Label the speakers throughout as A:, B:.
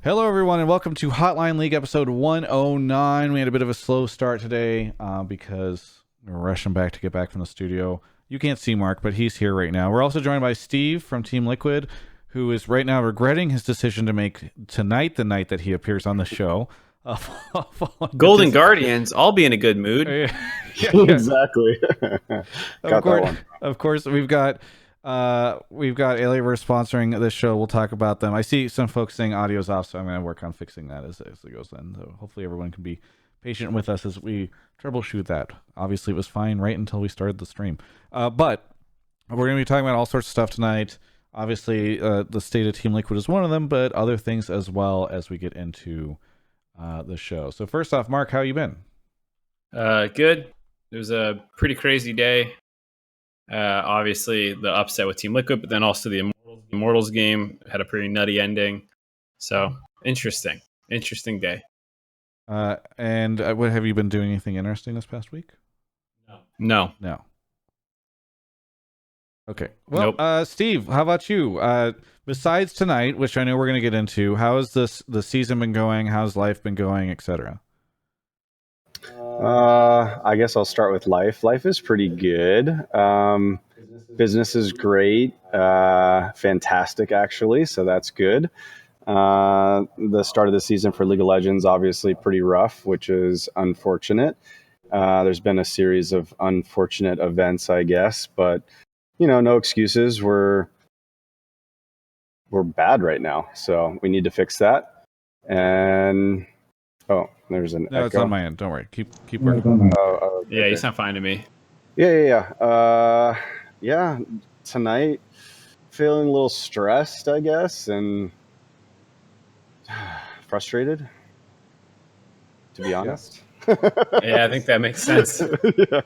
A: Hello, everyone, and welcome to Hotline League episode 109. We had a bit of a slow start today because we're rushing back to get back from the studio. You can't see Mark, but he's here right now. We're also joined by Steve from Team Liquid, who is right now regretting his decision to make tonight the night that he appears on the show.
B: Golden Guardians, I'll be in a good mood.
A: Yeah.
C: Exactly.
A: Of course, we've got Alienware sponsoring this show. We'll talk about them. I see some folks saying audio's off, so I'm going to work on fixing that as it goes in. So hopefully everyone can be patient with us as we troubleshoot that. Obviously, it was fine right until we started the stream. But we're going to be talking about all sorts of stuff tonight. Obviously, the state of Team Liquid is one of them, but other things as well as we get into the show. So first off, Mark, how you been?
B: Good. It was a pretty crazy day. Obviously, the upset with Team Liquid, but then also the Immortals game had a pretty nutty ending. So, interesting day.
A: And what have you been doing? Anything interesting this past week?
B: No.
A: Okay. Well,
B: Nope.
A: Steve, how about you? Besides tonight, which I know we're going to get into, how has the season been going? How's life been going, etc.?
C: I guess I'll start with life. Life is pretty good. Business is great. Fantastic, actually. So that's good. The start of the season for League of Legends, obviously pretty rough, which is unfortunate. There's been a series of unfortunate events, I guess, but no excuses. We're bad right now, so we need to fix that. And there's an echo.
A: It's on my end. Don't worry. Keep working.
B: Yeah, you sound fine to me.
C: Yeah. Tonight, feeling a little stressed, I guess, and frustrated, to be honest.
B: Yeah, I think that makes sense.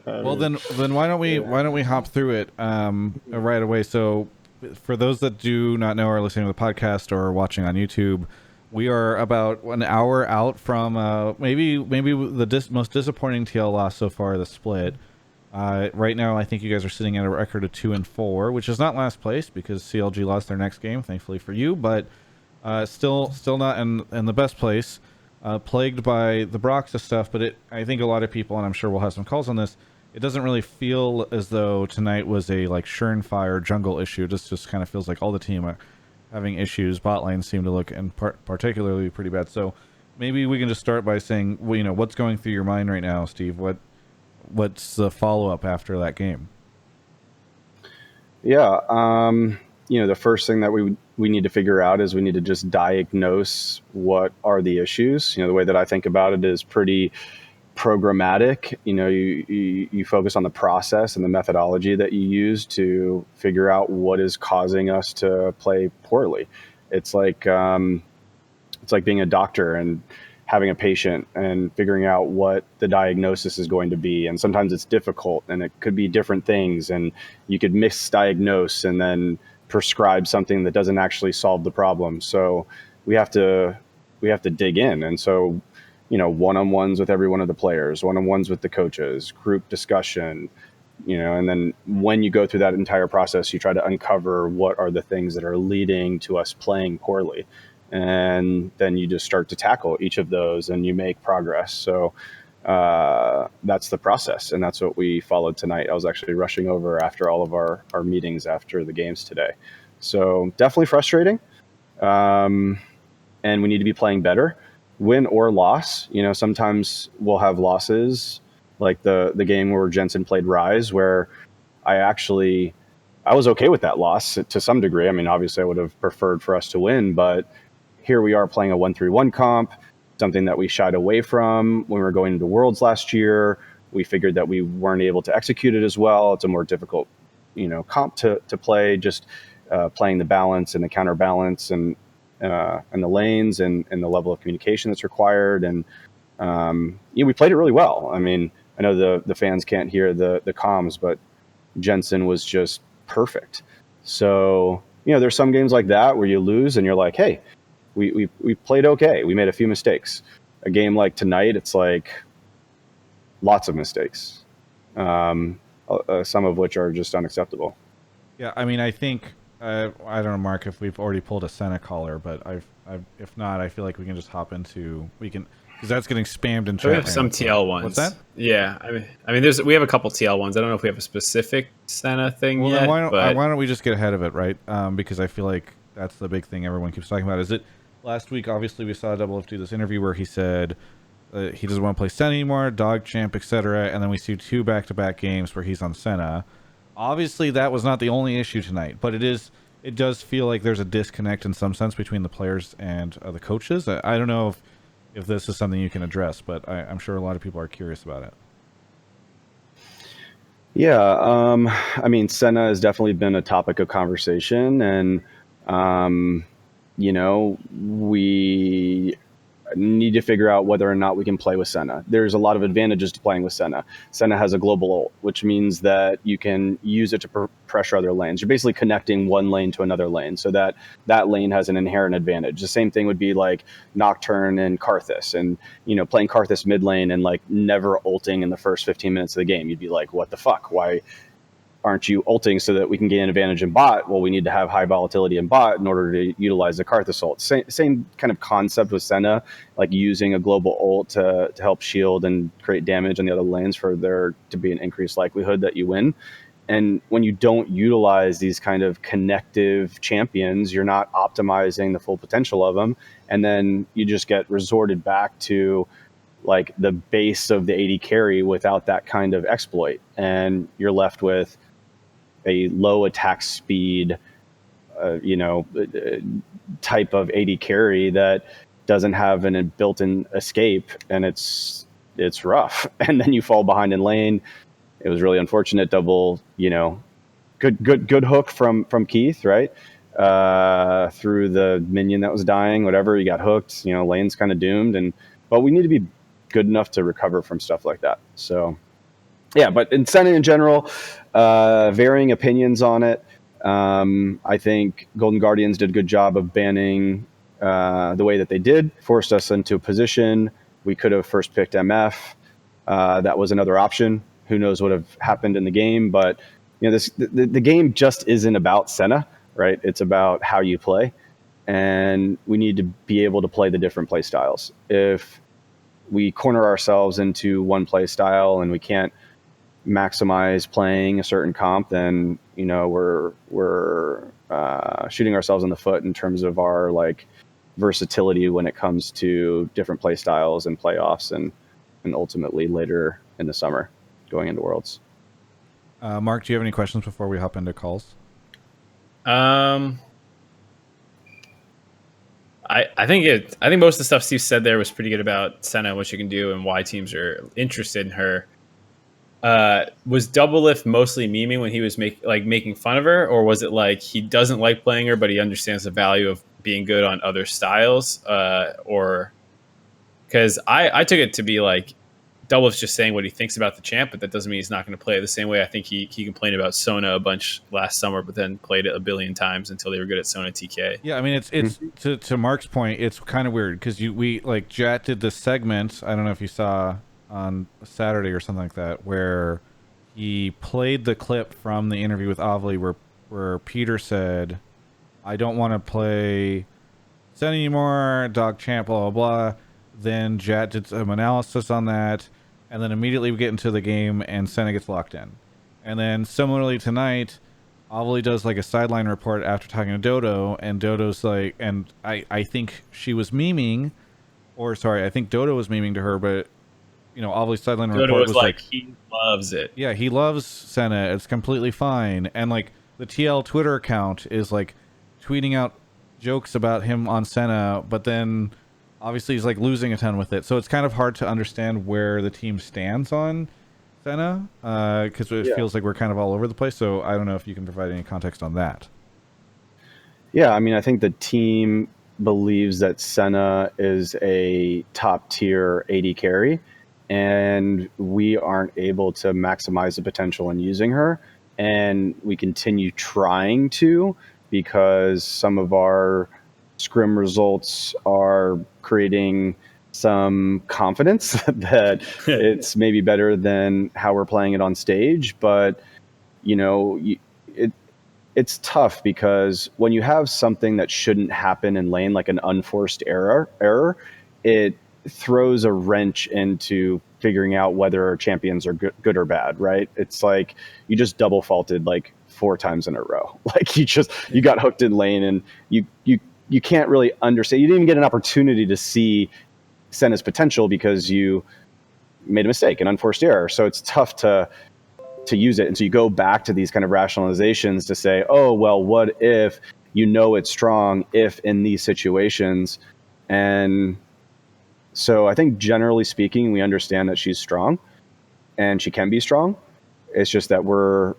A: Well, then why don't we hop through it right away? So, for those that do not know, or listening to the podcast or watching on YouTube, we are about an hour out from maybe the most disappointing TL loss so far, the split. Right now, I think you guys are sitting at a record of 2-4, which is not last place because CLG lost their next game, thankfully for you, but still not in the best place. Plagued by the Broxah stuff, but I think a lot of people, and I'm sure we'll have some calls on this, it doesn't really feel as though tonight was a surefire jungle issue. It just kind of feels like all the team are having issues. Bot lanes seem to look particularly pretty bad. So maybe we can just start by saying, what's going through your mind right now, Steve? What's the follow-up after that game?
C: Yeah, the first thing that we need to figure out is we need to just diagnose what are the issues. The way that I think about it is pretty programmatic. You focus on the process and the methodology that you use to figure out what is causing us to play poorly. It's like being a doctor and having a patient and figuring out what the diagnosis is going to be. And sometimes it's difficult and it could be different things, and you could misdiagnose and then prescribe something that doesn't actually solve the problem. So we have to dig in. And so, one-on-ones with every one of the players, one-on-ones with the coaches, group discussion, and then when you go through that entire process, you try to uncover what are the things that are leading to us playing poorly. And then you just start to tackle each of those and you make progress. So that's the process. And that's what we followed tonight. I was actually rushing over after all of our meetings after the games today. So definitely frustrating. And we need to be playing better, win or loss. Sometimes we'll have losses, like the game where Jensen played Rise, where I was okay with that loss to some degree. I mean, obviously I would have preferred for us to win, but here we are playing a 1-3-1 comp, something that we shied away from when we were going into Worlds last year. We figured that we weren't able to execute it as well. It's a more difficult, comp to play, just playing the balance and the counterbalance and the lanes and the level of communication that's required. And we played it really well. I mean, I know the fans can't hear the comms, but Jensen was just perfect. So, there's some games like that where you lose and you're like, hey, we played okay. We made a few mistakes. A game like tonight, it's like lots of mistakes, some of which are just unacceptable.
A: Yeah, I mean, I think I don't know, Mark, if we've already pulled a Senna caller, but if not, I feel like we can just hop into because that's getting spammed in chat.
B: We have
A: right
B: some
A: now.
B: TL ones.
A: What's that?
B: Yeah, I mean, we have a couple TL ones. I don't know if we have a specific Senna thing
A: Well,
B: yet.
A: then
B: but
A: why don't we just get ahead of it, right? Because I feel like that's the big thing everyone keeps talking about. Is it last week? Obviously, we saw Double F do this interview where he said he doesn't want to play Senna anymore, Dog Champ, etc. And then we see 2 back-to-back games where he's on Senna. Obviously, that was not the only issue tonight, but it does feel like there's a disconnect in some sense between the players and the coaches. I don't know if this is something you can address, but I'm sure a lot of people are curious about it.
C: Yeah, I mean, Senna has definitely been a topic of conversation, and we need to figure out whether or not we can play with Senna. There's a lot of advantages to playing with Senna. Senna has a global ult, which means that you can use it to pressure other lanes. You're basically connecting one lane to another lane, so that lane has an inherent advantage. The same thing would be like Nocturne and Karthus, and playing Karthus mid lane and like never ulting in the first 15 minutes of the game. You'd be like, what the fuck? Why aren't you ulting so that we can gain an advantage in bot? Well, we need to have high volatility in bot in order to utilize the Karthus ult. Same kind of concept with Senna, like using a global ult to help shield and create damage on the other lanes for there to be an increased likelihood that you win. And when you don't utilize these kind of connective champions, you're not optimizing the full potential of them. And then you just get resorted back to like the base of the AD carry without that kind of exploit. And you're left with a low attack speed, type of AD carry that doesn't have an built-in escape, and it's rough. And then you fall behind in lane. It was really unfortunate. Double, good hook from Keith, right? Through the minion that was dying, whatever. He got hooked. Lane's kind of doomed, but we need to be good enough to recover from stuff like that. So. Yeah, but in Senna in general, varying opinions on it. I think Golden Guardians did a good job of banning the way that they did, forced us into a position. We could have first picked MF. That was another option. Who knows what have happened in the game? But the game just isn't about Senna, right? It's about how you play, and we need to be able to play the different play styles. If we corner ourselves into one play style and we can't maximize playing a certain comp, then we're shooting ourselves in the foot in terms of our like versatility when it comes to different play styles and playoffs and ultimately later in the summer going into Worlds.
A: Mark, do you have any questions before we hop into calls?
B: I think most of the stuff Steve said there was pretty good about Senna, what she can do, and why teams are interested in her. Was Doublelift mostly memeing when he was making fun of her, or was it like he doesn't like playing her, but he understands the value of being good on other styles? Or because I took it to be like Doublelift's just saying what he thinks about the champ, but that doesn't mean he's not going to play it the same way. I think he complained about Sona a bunch last summer, but then played it a billion times until they were good at Sona TK.
A: Yeah, I mean it's to Mark's point, it's kind of weird because we like Jat did this segment. I don't know if you saw on Saturday or something like that, where he played the clip from the interview with Ovely where Peter said, I don't want to play Senna anymore, Dog Champ, blah, blah, blah. Then Jat did some analysis on that, and then immediately we get into the game and Senna gets locked in. And then similarly tonight, Ovely does like a sideline report after talking to Dodo, and Dodo's like, and I think she was memeing, or sorry, I think Dodo was memeing to her, but Ovely's sideline report was like
B: he loves it.
A: Yeah, he loves Senna. It's completely fine. And like the TL Twitter account is like tweeting out jokes about him on Senna, but then obviously he's like losing a ton with it. So it's kind of hard to understand where the team stands on Senna because it feels like we're kind of all over the place. So I don't know if you can provide any context on that.
C: Yeah, I mean, I think the team believes that Senna is a top tier AD carry, and we aren't able to maximize the potential in using her. And we continue trying to, because some of our scrim results are creating some confidence that it's maybe better than how we're playing it on stage. But, it's tough because when you have something that shouldn't happen in lane, like an unforced error, it throws a wrench into figuring out whether champions are good or bad, right? It's like you just double faulted like 4 times in a row. Like you got hooked in lane, and you can't really understand. You didn't even get an opportunity to see Senna's potential because you made a mistake, an unforced error. So it's tough to use it. And so you go back to these kind of rationalizations to say, oh, well, what if it's strong if in these situations? And so I think generally speaking, we understand that she's strong and she can be strong. It's just that we're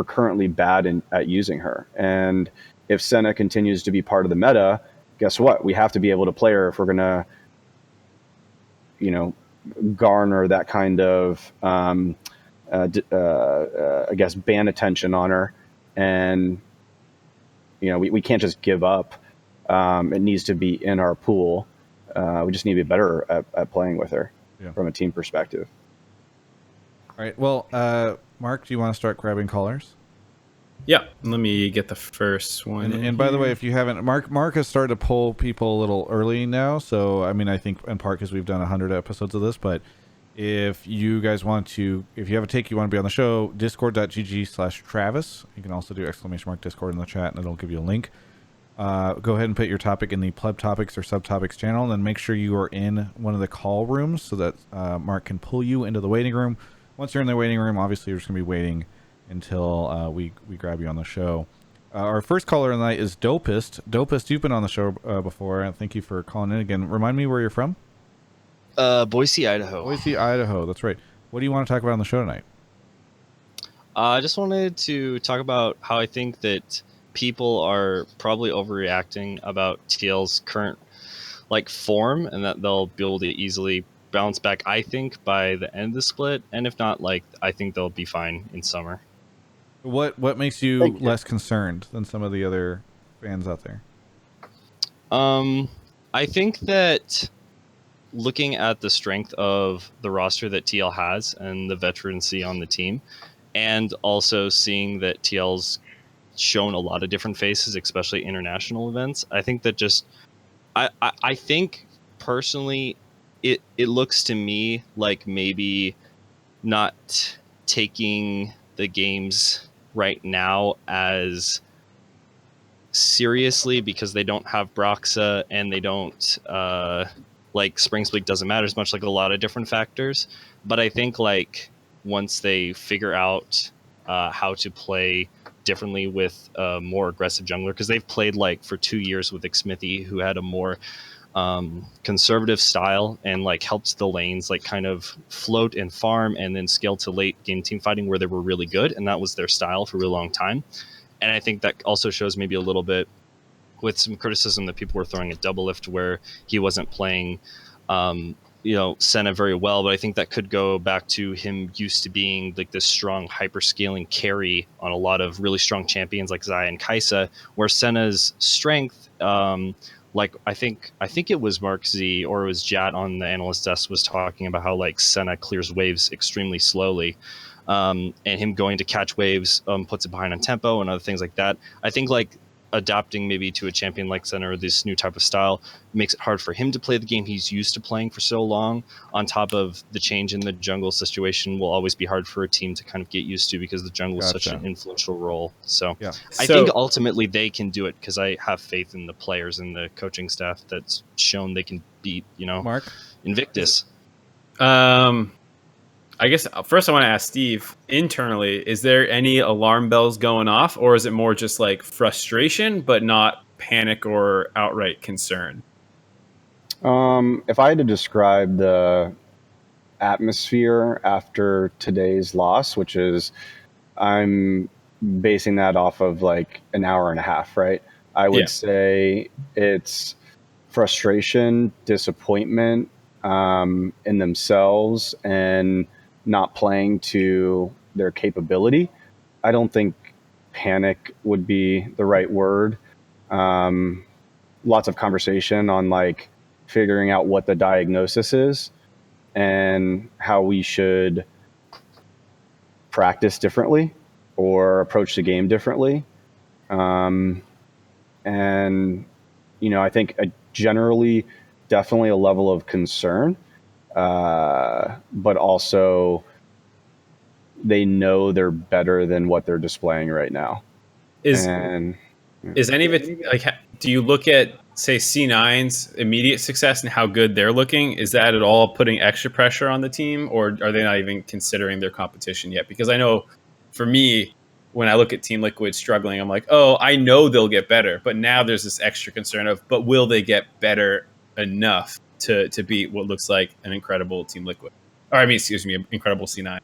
C: currently bad at using her. And if Senna continues to be part of the meta, guess what? We have to be able to play her if we're going to, garner that kind of, I guess, ban attention on her. And, we can't just give up. It needs to be in our pool. We just need to be better at playing with her from a team perspective.
A: All right. Well, Mark, do you want to start grabbing callers?
B: Yeah. Let me get the first one.
A: And by the way, if you haven't, Mark has started to pull people a little early now. So, I mean, I think in part because we've done 100 episodes of this, but if you guys want to, if you have a take, you want to be on the show, discord.gg/Travis. You can also do !Discord in the chat and it'll give you a link. Go ahead and put your topic in the pleb topics or subtopics channel, and then make sure you are in one of the call rooms so that Mark can pull you into the waiting room. Once you're in the waiting room, obviously you're just going to be waiting until we grab you on the show. Our first caller tonight is Dopest. Dopest, you've been on the show before, and thank you for calling in again. Remind me where you're from?
D: Boise, Idaho.
A: Boise, Idaho. That's right. What do you want to talk about on the show tonight?
D: I just wanted to talk about how I think that people are probably overreacting about TL's current form, and that they'll be able to easily bounce back, I think, by the end of the split. And if not, I think they'll be fine in summer.
A: What makes you less concerned than some of the other fans out there?
D: I think that looking at the strength of the roster that TL has and the veterancy on the team, and also seeing that TL's shown a lot of different faces, especially international events, I think that I think personally it looks to me like maybe not taking the games right now as seriously because they don't have Broxah and they don't Spring Split doesn't matter as much, a lot of different factors. But I think once they figure out how to play differently with a more aggressive jungler, because they've played for 2 years with Xmithy, who had a more conservative style and helped the lanes kind of float and farm and then scale to late game team fighting where they were really good, and that was their style for a really long time. And I think that also shows maybe a little bit with some criticism that people were throwing at Double Lift where he wasn't playing Senna very well, but I think that could go back to him used to being this strong hyper-scaling carry on a lot of really strong champions like Xayah and Kai'Sa, where Senna's strength, I think it was Mark Z or it was Jat on the analyst desk was talking about how Senna clears waves extremely slowly, and him going to catch waves puts it behind on tempo and other things like that. I think adapting maybe to a champion like Senna or this new type of style makes it hard for him to play the game he's used to playing for so long. On top of the change in the jungle situation will always be hard for a team to kind of get used to because the jungle is such an influential role. So yeah. I think ultimately they can do it because I have faith in the players and the coaching staff that's shown they can beat,
A: Mark?
D: Invictus.
B: I guess first I want to ask Steve, internally, is there any alarm bells going off, or is it more just frustration but not panic or outright concern?
C: If I had to describe the atmosphere after today's loss, which is I'm basing that off of an hour and a half, right? I would say it's frustration, disappointment in themselves, and not playing to their capability. I don't think panic would be the right word. Lots of conversation on figuring out what the diagnosis is and how we should practice differently or approach the game differently. And, I think generally, definitely a level of concern, but also they know they're better than what they're displaying right now.
B: Is any of it, like, do you look at, say, C9's immediate success and how good they're looking? Is that at all putting extra pressure on the team, or are they not even considering their competition yet? Because I know for me, when I look at Team Liquid struggling, I'm like, oh, I know they'll get better. But now there's this extra concern of, but will they get better enough to beat what looks like an incredible Team Liquid? Or, I mean, excuse me, incredible C9.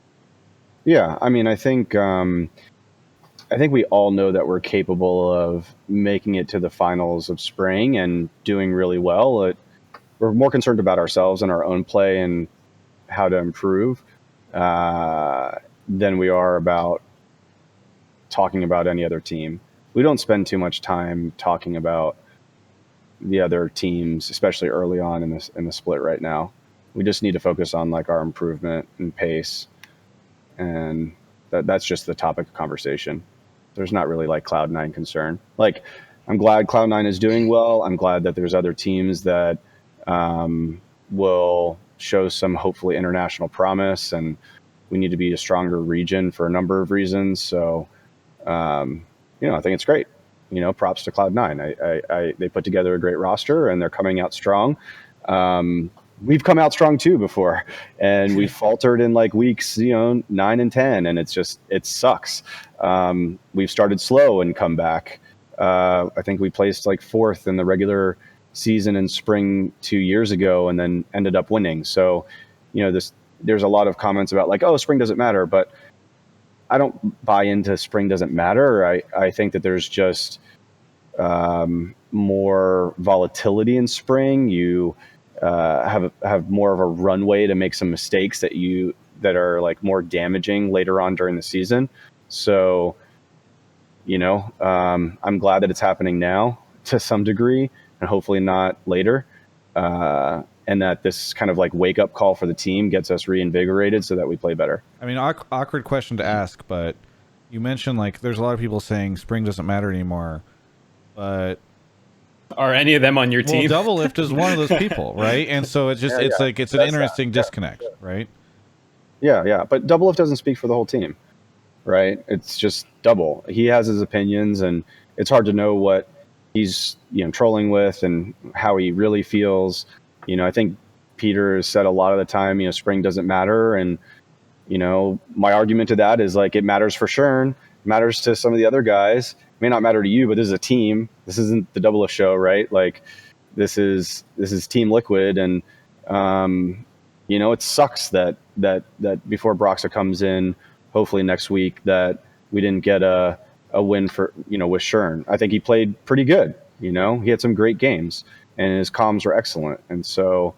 C: Yeah, I mean, I think we all know that we're capable of making it to the finals of spring and doing really well. We're more concerned about ourselves and our own play and how to improve than we are about talking about any other team. We don't spend too much time talking about the other teams, especially early on in the split right now. We just need to focus on like our improvement and pace, and that's just the topic of conversation. There's not really like Cloud9 concern. Like, I'm glad Cloud9 is doing well. I'm glad that there's other teams that will show some hopefully international promise, and we need to be a stronger region for a number of reasons. So, I think it's great. Props to Cloud9. They put together a great roster and they're coming out strong. We've come out strong too before, and we faltered in like weeks, 9 and 10, and it sucks. We've started slow and come back. I think we placed like 4th in the regular season in spring 2 years ago, and then ended up winning. So, there's a lot of comments about like, oh, spring doesn't matter, but I don't buy into spring doesn't matter. I think that there's just more volatility in spring. You have more of a runway to make some mistakes that are like more damaging later on during the season. So, I'm glad that it's happening now to some degree, and hopefully not later. And that this kind of like wake up call for the team gets us reinvigorated so that we play better.
A: I mean, awkward question to ask, but you mentioned like there's a lot of people saying spring doesn't matter anymore, but
B: are any of them on your team?
A: Well, Doublelift is one of those people, right? And so it's just it's an interesting disconnect, right?
C: Yeah. But Doublelift doesn't speak for the whole team, right? It's just Double. He has his opinions, and it's hard to know what he's trolling with and how he really feels. I think Peter has said a lot of the time, spring doesn't matter. And, my argument to that is like, it matters for Shern, matters to some of the other guys. It may not matter to you, but this is a team. This isn't the Doublelift show, right? Like this is Team Liquid. And, it sucks that before Broxah comes in, hopefully next week, that we didn't get a win for, with Shern. I think he played pretty good. He had some great games, and his comms were excellent. And so,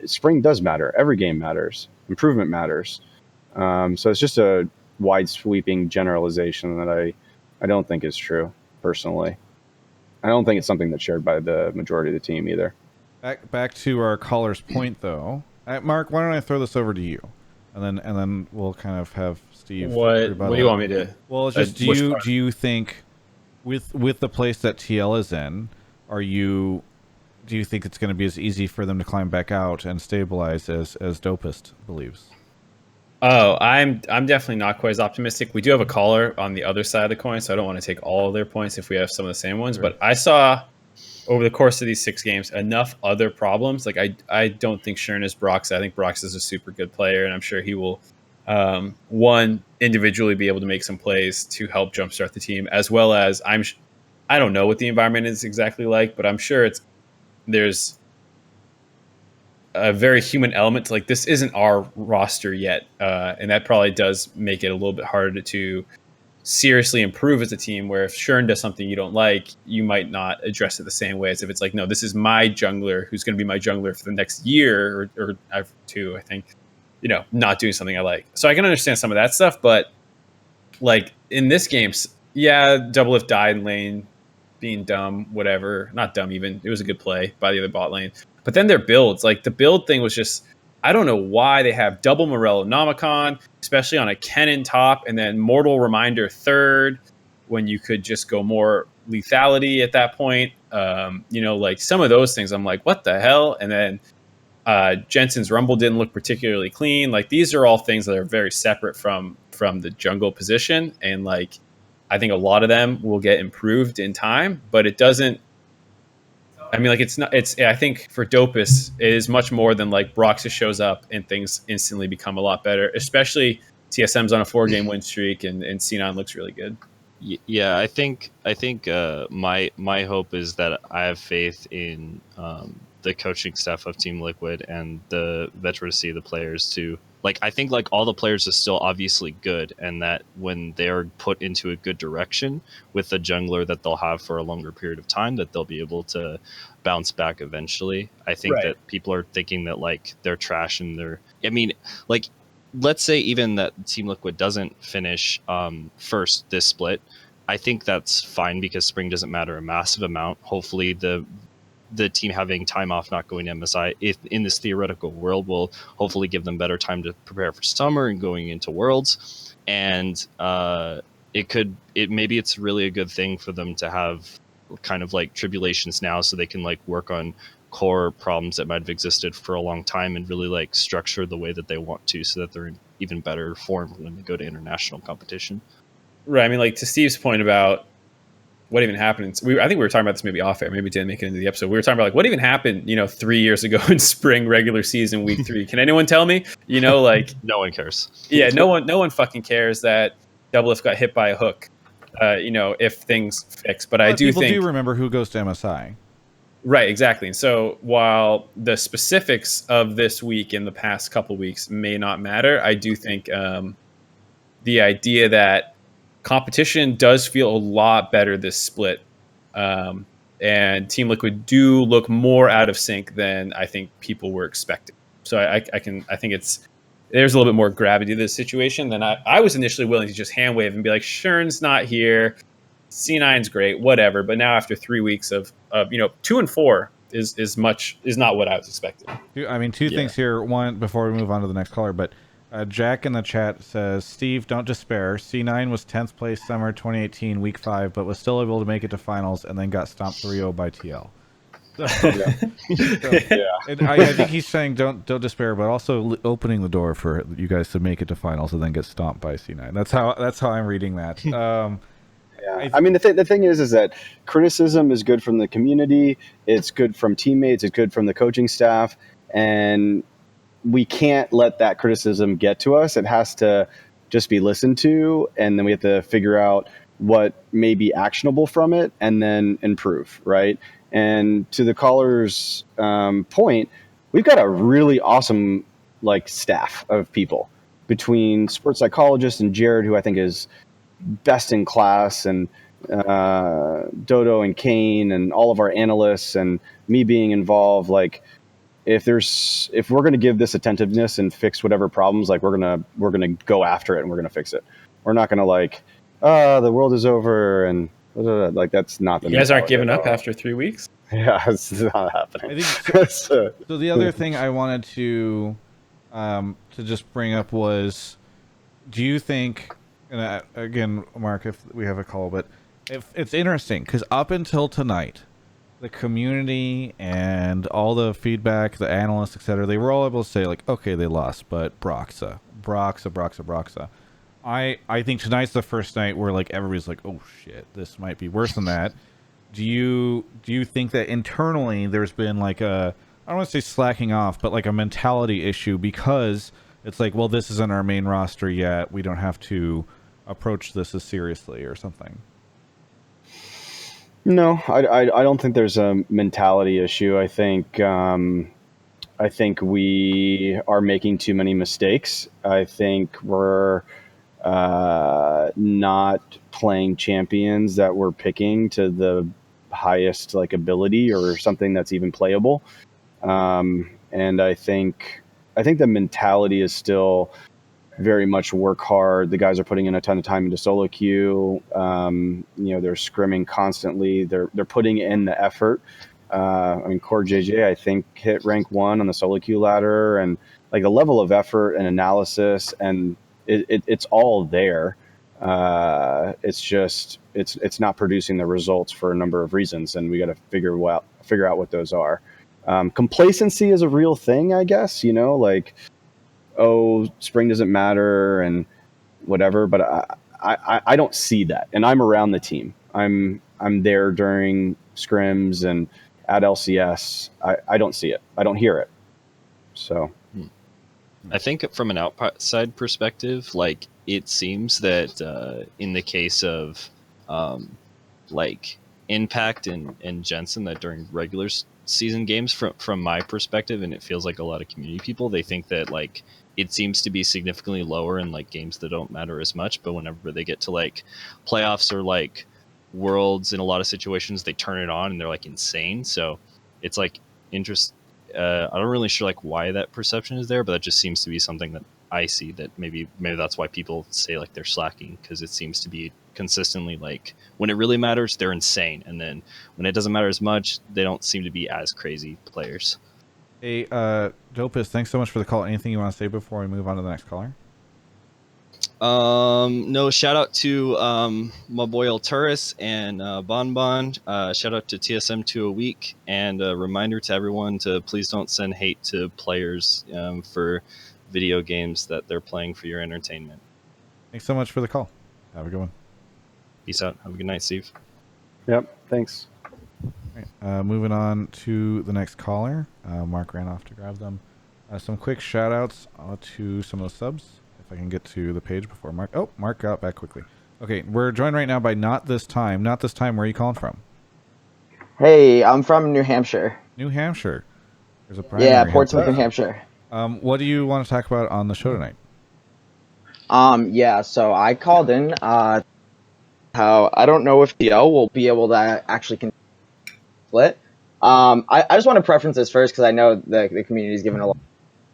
C: spring does matter. Every game matters. Improvement matters. So it's just a wide sweeping generalization that I don't think is true, personally. I don't think it's something that's shared by the majority of the team either.
A: Back to our caller's point, though. Mark, why don't I throw this over to you, and then we'll kind of have Steve.
B: What do you want me to?
A: Well, it's just do you think with the place that TL is in, do you think it's going to be as easy for them to climb back out and stabilize as Dopest believes?
B: Oh, I'm definitely not quite as optimistic. We do have a caller on the other side of the coin, so I don't want to take all of their points if we have some of the same ones. Right. But I saw over the course of these 6 games enough other problems. Like I don't think Shern is Broxah. I think Broxah is a super good player, and I'm sure he will individually be able to make some plays to help jumpstart the team, as well as I don't know what the environment is exactly like, but I'm sure there's a very human element to like, this isn't our roster yet. And that probably does make it a little bit harder to seriously improve as a team, where if Shern does something you don't like, you might not address it the same way as if it's like, no, this is my jungler who's going to be my jungler for the next year or 2, I think, not doing something I like. So I can understand some of that stuff, but like in this game, yeah, Doublelift died in lane, being dumb, whatever. Not dumb even. It was a good play by the other bot lane. But then their builds, like the build thing was just, I don't know why they have double Morellonomicon, especially on a Kennen top, and then Mortal Reminder third, when you could just go more lethality at that point. Like some of those things, I'm like, what the hell? And then Jensen's Rumble didn't look particularly clean. Like these are all things that are very separate from the jungle position, and like I think a lot of them will get improved in time, but it doesn't. I mean, like it's not. It's I think for Dopus, it is much more than like Broxah shows up and things instantly become a lot better. Especially TSM's on a 4-game win streak, and C9 looks really good.
D: Yeah, I think my hope is that I have faith in the coaching staff of Team Liquid and the veterancy of the players to like. I think like all the players are still obviously good, and that when they're put into a good direction with the jungler that they'll have for a longer period of time, that they'll be able to bounce back eventually. I think
B: Right.
D: that people are thinking that like they're trash and they're. I mean, like let's say even that Team Liquid doesn't finish first this split, I think that's fine because spring doesn't matter a massive amount. Hopefully the team having time off, not going to MSI, if in this theoretical world, will hopefully give them better time to prepare for summer and going into Worlds. And maybe it's really a good thing for them to have kind of like tribulations now, so they can like work on core problems that might have existed for a long time and really like structure the way that they want to, so that they're in even better form when they go to international competition.
B: Right. I mean, like to Steve's point about what even happened. I think we were talking about this maybe off air. Maybe it didn't make it into the episode. We were talking about like what even happened, 3 years ago in spring regular season week 3. Can anyone tell me? Like
D: no one cares.
B: Yeah, no one fucking cares that Doublelift got hit by a hook. If things fix. But I do think
A: people do remember who goes to MSI.
B: Right, exactly. And so while the specifics of this week and the past couple weeks may not matter, I do think the idea that competition does feel a lot better this split, and Team Liquid do look more out of sync than I think people were expecting. So I think there's a little bit more gravity to this situation than I was initially willing to just hand wave and be like, Shern's not here, C9's great, whatever. But now after 3 weeks of 2 and 4 is not what I was expecting.
A: I mean, two things here. One, before we move on to the next caller, but Jack in the chat says, Steve, don't despair. C9 was 10th place summer 2018, week 5, but was still able to make it to finals and then got stomped 3-0 by TL. I think he's saying don't despair, but also opening the door for you guys to make it to finals and then get stomped by C9. That's how I'm reading that.
C: I mean, the thing is that criticism is good from the community. It's good from teammates. It's good from the coaching staff. And we can't let that criticism get to us. It has to just be listened to. And then we have to figure out what may be actionable from it and then improve, right? And to the caller's point, we've got a really awesome staff of people between sports psychologist and Jared, who I think is best in class, and Dodo and Kane and all of our analysts and me being involved. If we're going to give this attentiveness and fix whatever problems, we're going to go after it and we're going to fix it. We're not going to the world is over and that's not the.
B: You guys aren't giving up after 3 weeks?
C: Yeah, it's not happening.
A: I think so the other thing I wanted to just bring up was, do you think, and again, Mark, if we have a call, but if it's interesting because up until tonight, the community and all the feedback, the analysts, etc., they were all able to say okay, they lost, but Broxah. I think tonight's the first night where everybody's oh shit, this might be worse than that. Do you think that internally there's been I don't want to say slacking off, but a mentality issue because it's well, this isn't our main roster yet, we don't have to approach this as seriously or something?
C: No, I don't think there's a mentality issue. I think we are making too many mistakes. I think we're not playing champions that we're picking to the highest ability or something that's even playable. And I think the mentality is still very much work hard. The guys are putting in a ton of time into solo queue. They're scrimming constantly. They're putting in the effort, I mean, Core JJ, I think, hit rank 1 on the solo queue ladder, and like the level of effort and analysis, and it's all there. It's just it's not producing the results for a number of reasons, and we got to figure out what those are. Complacency is a real thing, I guess. Like, oh, spring doesn't matter and whatever, but I don't see that, and I'm around the team. I'm there during scrims and at LCS. I don't see it. I don't hear it. So
D: I think from an outside perspective, like it seems that in the case of like Impact and Jensen, that during regular season games, from my perspective, and it feels like a lot of community people, they think that like it seems to be significantly lower in like games that don't matter as much, but whenever they get to like playoffs or like worlds, in a lot of situations they turn it on and they're like insane. So it's like I don't really sure like why that perception is there, but that just seems to be something that I see, that maybe that's why people say like they're slacking, because it seems to be consistently like when it really matters they're insane, and then when it doesn't matter as much they don't seem to be as crazy players.
A: Hey, Dopus, thanks so much for the call. Anything you want to say before we move on to the next caller?
D: No, shout out to my boy Alturas and Bonbon. Shout out to TSM 2 a week, and a reminder to everyone to please don't send hate to players for video games that they're playing for your entertainment.
A: Thanks so much for the call. Have a good one.
D: Peace out. Have a good night, Steve.
C: Yep. Thanks.
A: All right, moving on to the next caller. Mark ran off to grab them. Some quick shout outs to some of the subs. If I can get to the page before Mark. Oh, Mark got back quickly. Okay, we're joined right now by Not This Time. Not This Time, where are you calling from?
E: Hey, I'm from New Hampshire.
A: New Hampshire. There's a primary.
E: Yeah, Portsmouth, New Hampshire.
A: What do you want to talk about on the show tonight?
E: Yeah, so I called in, how I don't know if DL will be able to actually split. I just want to preference this first because I know the community is giving a lot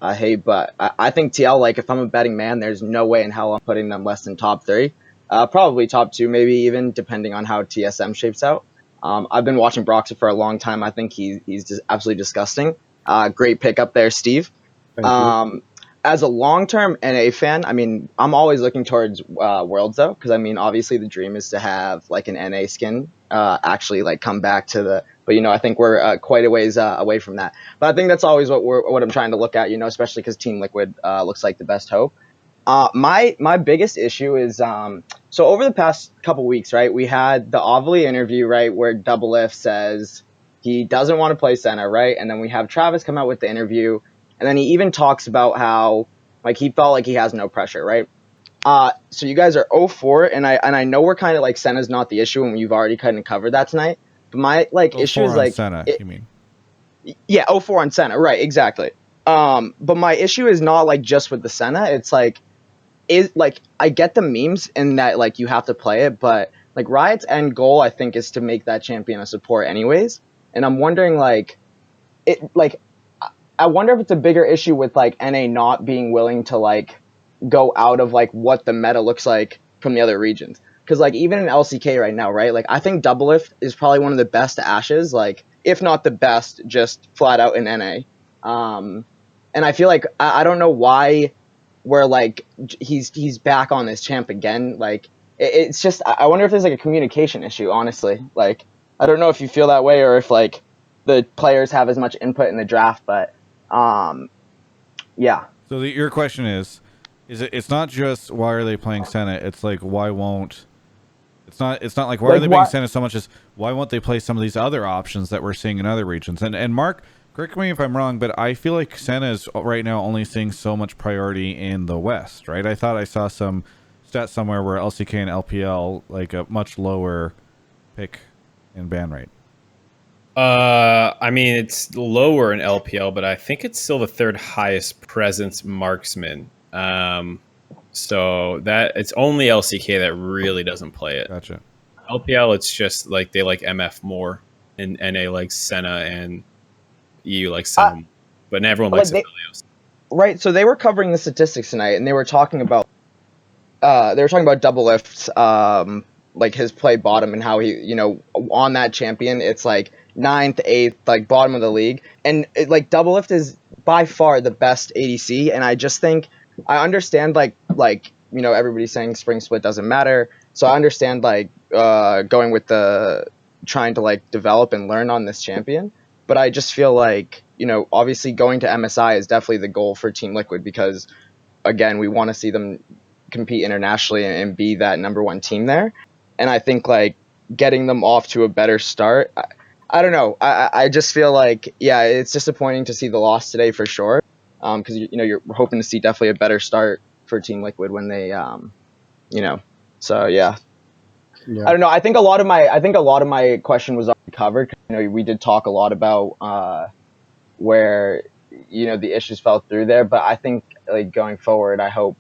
E: of hate, but I think TL, like, if I'm a betting man, there's no way in hell I'm putting them less than top 3. Probably top 2, maybe even, depending on how TSM shapes out. I've been watching Broxah for a long time. I think he's just absolutely disgusting. Great pick up there, Steve.
C: Thank you.
E: As a long-term NA fan, I mean, I'm always looking towards Worlds, though, because, I mean, obviously the dream is to have, like, an NA skin actually, like, come back to the... But, I think we're quite a ways away from that. But I think that's always what I'm trying to look at, especially because Team Liquid looks like the best hope. My biggest issue is... so over the past couple weeks, right, we had the Ovely interview, right, where Doublelift says he doesn't want to play Senna, right? And then we have Travis come out with the interview, and then he even talks about how, like, he felt like he has no pressure, right? So you guys are 0-4, and I know we're kind of like Senna's not the issue, and you've already kind of covered that tonight. But my issue is like
A: Senna, you mean?
E: Yeah, 0-4 on Senna, right? Exactly. But my issue is not like just with the Senna. It's like I get the memes in that like you have to play it, but like Riot's end goal I think is to make that champion a support anyways, and I'm wondering I wonder if it's a bigger issue with like NA not being willing to like go out of like what the meta looks like from the other regions. Because like even in LCK right now, right? Like I think Doublelift is probably one of the best Ashes, like if not the best, just flat out in NA. And I feel like I don't know why we're like he's back on this champ again. Like it's just I wonder if there's like a communication issue. Honestly, like I don't know if you feel that way or if like the players have as much input in the draft, but yeah.
A: So your question is it's not just why are they playing Senna? It's like why won't it's not like why are they playing Senna so much as why won't they play some of these other options that we're seeing in other regions? And Mark, correct me if I'm wrong, but I feel like Senna is right now only seeing so much priority in the West, right? I thought I saw some stats somewhere where LCK and LPL like a much lower pick in ban rate.
B: I mean, it's lower in LPL, but I think it's still the 3rd highest presence marksman. So that it's only LCK that really doesn't play it.
A: Gotcha.
B: LPL, it's just like they like MF more, and NA likes Senna, and EU likes Senna, but everyone likes Aphelios.
E: Right. So they were covering the statistics tonight, and they were talking about Doublelift's like his play bottom and how he, you know, on that champion, it's like 9th, 8th, like bottom of the league. And like double lift is by far the best ADC. And I just think I understand like, you know, everybody's saying spring split doesn't matter. So I understand like going with the trying to like develop and learn on this champion. But I just feel like, you know, obviously going to MSI is definitely the goal for Team Liquid because, again, we want to see them compete internationally and be that #1 team there. And I think like getting them off to a better start. I don't know. I just feel like, yeah, it's disappointing to see the loss today for sure. Because you know you're hoping to see definitely a better start for Team Liquid when they you know. So yeah.
C: Yeah.
E: I don't know. I think a lot of my question was already covered. You know, we did talk a lot about where, you know, the issues fell through there, but I think like going forward, I hope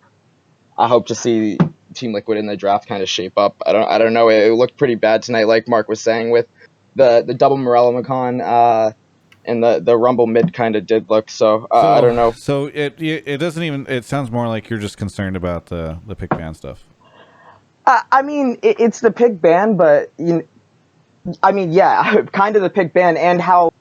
E: to see Team Liquid in the draft kind of shape up. I don't know. It looked pretty bad tonight, like Mark was saying, with the double Morello Macon and the Rumble mid kind of did look. So I don't know.
A: So it doesn't even. It sounds more like you're just concerned about the pick ban stuff.
E: I mean, it's the pick ban, but I mean, yeah, kind of the pick ban and how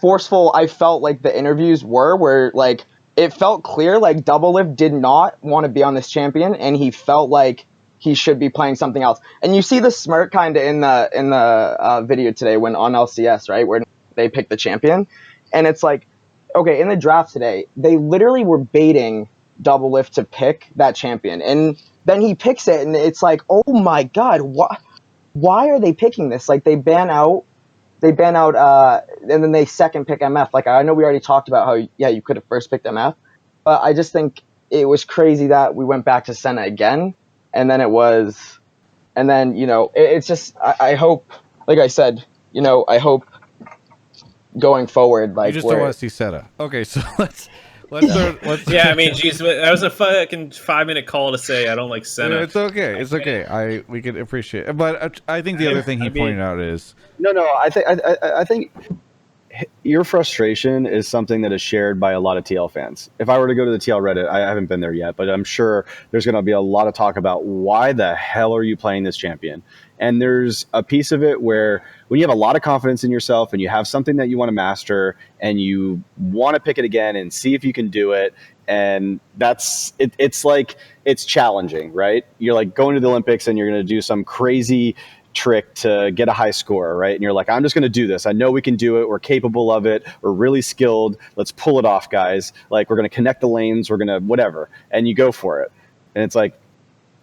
E: forceful I felt like the interviews were, where like it felt clear like Double Lift did not want to be on this champion, and he felt like he should be playing something else. And you see the smirk kind of in the video today when on LCS, right, where they picked the champion, and it's like, okay, in the draft today, they literally were baiting Double Lift to pick that champion, and then he picks it, and it's like, oh my god, why are they picking this? Like they ban out, and then they second pick MF. Like I know we already talked about how you could have first picked MF, but I just think it was crazy that we went back to Senna again, and then you know, it's just I hope, like I said, you know, I hope going forward, like
A: You just don't want to see Senna. Okay, so let's
B: Yeah, I mean, geez, that was a fucking 5-minute call to say I don't like Senna.
A: It's okay. It's okay. We can appreciate it. But I think the other thing he pointed out is
C: No. I think your frustration is something that is shared by a lot of TL fans. If I were to go to the TL Reddit, I haven't been there yet, but I'm sure there's going to be a lot of talk about why the hell are you playing this champion? And there's a piece of it where when you have a lot of confidence in yourself and you have something that you want to master and you want to pick it again and see if you can do it, and that's it, it's like it's challenging, right? You're like going to the Olympics and you're going to do some crazy trick to get a high score, right? And you're like, I'm just going to do this. I know we can do it. We're capable of it. We're really skilled. Let's pull it off, guys. Like we're going to connect the lanes. We're going to whatever. And you go for it. And it's like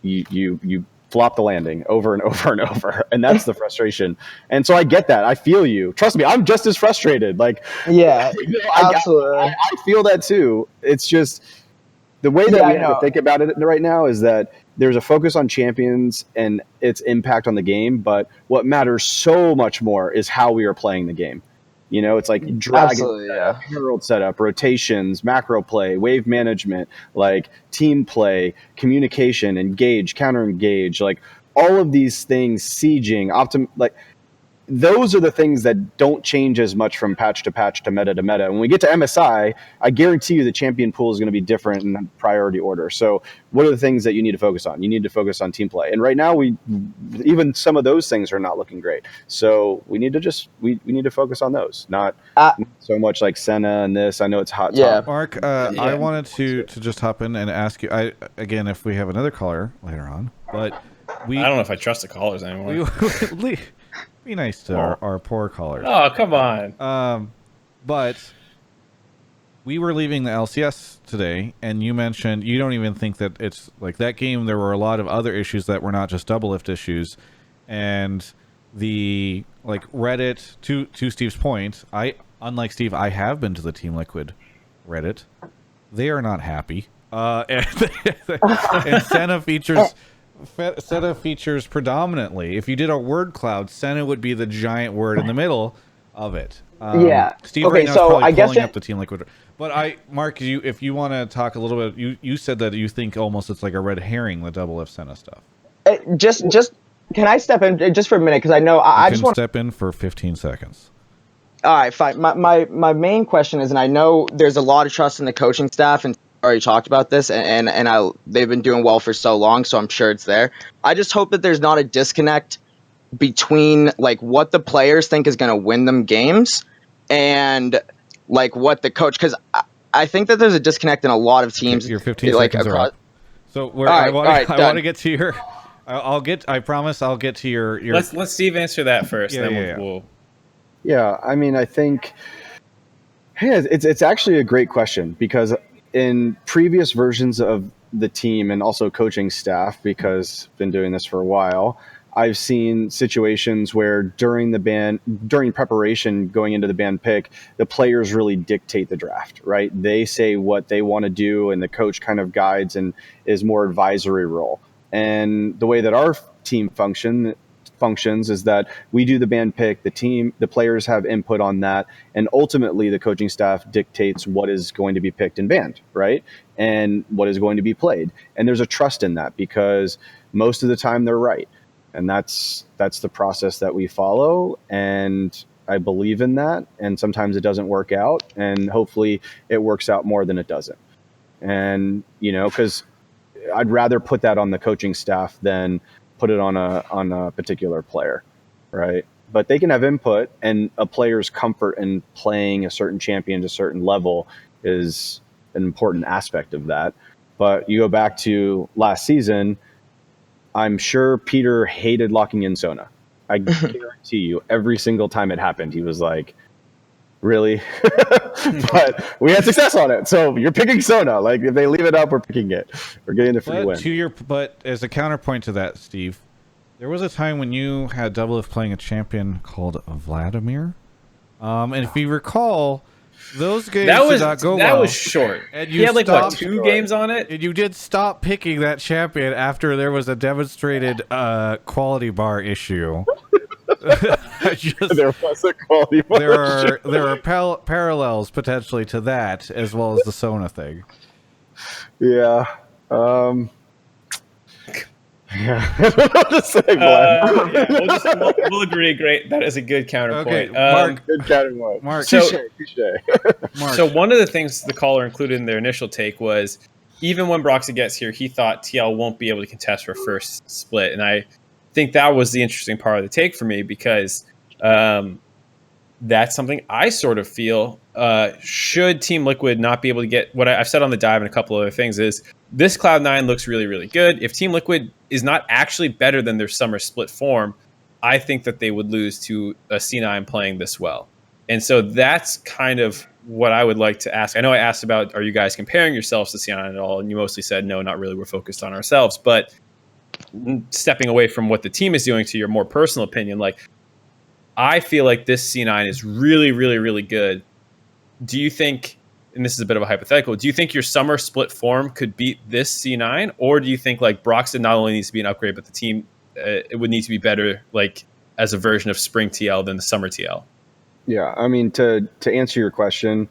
C: you flop the landing over and over and over. And that's the frustration. And so I get that. I feel you. Trust me, I'm just as frustrated. Like,
E: yeah, absolutely.
C: I feel that too. It's just the way that we have to think about it right now is that there's a focus on champions and its impact on the game, but what matters so much more is how we are playing the game. You know, it's like dragon setup, herald setup, rotations, macro play, wave management, like team play, communication, engage, counter engage, like all of these things, sieging, like those are the things that don't change as much from patch to patch to meta to meta. When we get to MSI, I guarantee you the champion pool is going to be different in priority order. So what are the things that you need to focus on? You need to focus on team play. And right now, even some of those things are not looking great. So we need to we need to focus on those, not so much like Senna and this. I know it's hot.
E: Yeah.
C: Top.
A: Mark, I wanted to just hop in and ask you, again, if we have another caller later on, but
B: I don't know if I trust the callers anymore.
A: Be nice to our poor callers.
B: Oh, come on.
A: But we were leaving the LCS today, and you mentioned you don't even think that it's like that game. There were a lot of other issues that were not just double lift issues, and the like Reddit. To Steve's point, unlike Steve, I have been to the Team Liquid Reddit. They are not happy. And Senna features predominantly. If you did a word cloud, Senna would be the giant word in the middle of it. Steve right now is probably pulling up the Team Liquid. But Mark, if you want to talk a little bit, you said that you think almost it's like a red herring, the double lift Senna stuff.
E: Just can I step in just for a minute because I know I just want to
A: step in for 15 seconds.
E: All right, fine. My main question is, and I know there's a lot of trust in the coaching staff and already talked about this, and they've been doing well for so long, so I'm sure it's there. I just hope that there's not a disconnect between like what the players think is going to win them games and like what the coach, because I think that there's a disconnect in a lot of teams.
A: Your 15
E: like
A: seconds are
E: across.
A: up. So
E: All right,
A: I want to get to your. I promise I'll get to your.
B: Let Steve answer that first.
A: Yeah,
B: then
A: yeah.
B: we'll
C: Yeah, I mean, I think it's actually a great question, because in previous versions of the team and also coaching staff, because I've been doing this for a while, I've seen situations where during preparation going into the band pick, the players really dictate the draft, right? They say what they want to do, and the coach kind of guides and is more advisory role. And the way that our team functions is that we do the band pick, the players have input on that, and ultimately the coaching staff dictates what is going to be picked in band, right? And what is going to be played. And there's a trust in that, because most of the time they're right. And that's the process that we follow, and I believe in that. And sometimes it doesn't work out, and hopefully it works out more than it doesn't. And because I'd rather put that on the coaching staff than put it on a particular player, right? But they can have input, and a player's comfort in playing a certain champion to a certain level is an important aspect of that. But you go back to last season, I'm sure Peter hated locking in Senna. I guarantee you, every single time it happened, he was like, really? But we had success on it. So you're picking Senna. Like, if they leave it up, we're picking it. We're getting the free win.
A: But as a counterpoint to that, Steve, there was a time when you had Doublelift playing a champion called Vladimir. And if you recall, those games did not go well.
B: That was short.
A: And
B: he had like what, 2 games on it?
A: And you did stop picking that champion after there was a demonstrated quality bar issue.
C: There was a quality bar issue.
A: There are parallels potentially to that, as well as the Senna thing.
C: Yeah. Yeah. I don't know what to say,
B: we'll agree. Great. That is a good counterpoint.
A: Okay, Mark.
C: Good counterpoint.
A: Mark.
C: Touche.
B: So one of the things the caller included in their initial take was, even when Broxah gets here, he thought TL won't be able to contest for first split. And I think that was the interesting part of the take for me, because that's something I sort of feel should Team Liquid not be able to get. What I've said on the dive and a couple other things is, this Cloud9 looks really, really good. If Team Liquid is not actually better than their summer split form, I think that they would lose to a C9 playing this well. And so that's kind of what I would like to ask. I know I asked about, are you guys comparing yourselves to C9 at all? And you mostly said, no, not really. We're focused on ourselves. But stepping away from what the team is doing to your more personal opinion, like, I feel like this C9 is really, really, really good. Do you think, and this is a bit of a hypothetical, do you think your summer split form could beat this C9? Or do you think like Broxah not only needs to be an upgrade, but the team, it would need to be better, like as a version of spring TL than the summer TL?
C: Yeah, I mean, to answer your question,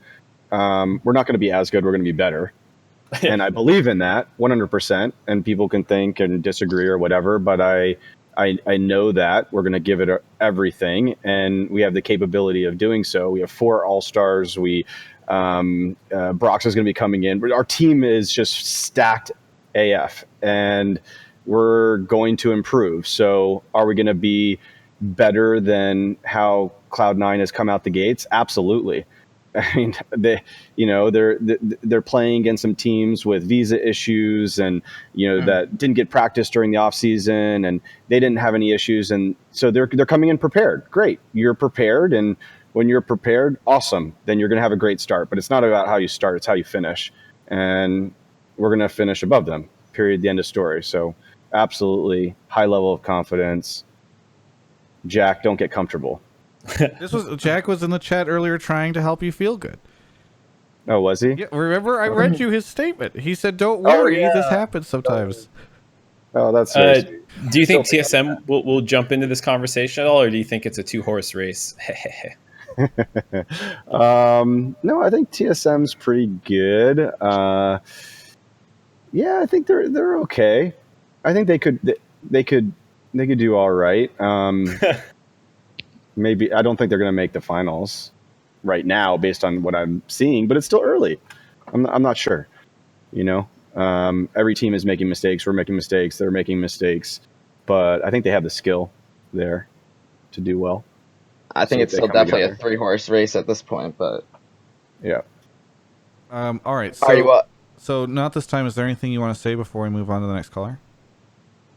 C: we're not going to be as good. We're going to be better. And I believe in that 100%. And people can think and disagree or whatever, but I know that we're going to give it everything, and we have the capability of doing so. We have 4 all-stars. Broxah is going to be coming in. Our team is just stacked AF, and we're going to improve. So are we going to be better than how Cloud9 has come out the gates? Absolutely. I mean, they're playing against some teams with visa issues, and that didn't get practice during the off season, and they didn't have any issues, and so they're coming in prepared. Great, you're prepared, and when you're prepared, awesome. Then you're going to have a great start. But it's not about how you start; it's how you finish, and we're going to finish above them. Period. The end of story. So, absolutely high level of confidence. Jack, don't get comfortable.
A: Jack was in the chat earlier trying to help you feel good.
C: Oh, was he?
A: Yeah, remember I read you his statement. He said, "Don't worry, this happens sometimes."
C: Oh, that's nice.
B: Do you think TSM will jump into this conversation at all, or do you think it's a 2-horse race?
C: No, I think TSM's pretty good. Yeah, I think they're okay. I think they could do all right. Maybe I don't think they're going to make the finals right now based on what I'm seeing, but it's still early. I'm not sure. You know, every team is making mistakes. We're making mistakes. They're making mistakes, but I think they have the skill there to do well.
E: I think
C: So
E: it's
C: they
E: still
C: come
E: definitely a
C: together.
E: 3-horse race at this point, but
C: Yeah.
A: All right.
E: are you what?
A: So not this time. Is there anything you want to say before we move on to the next caller?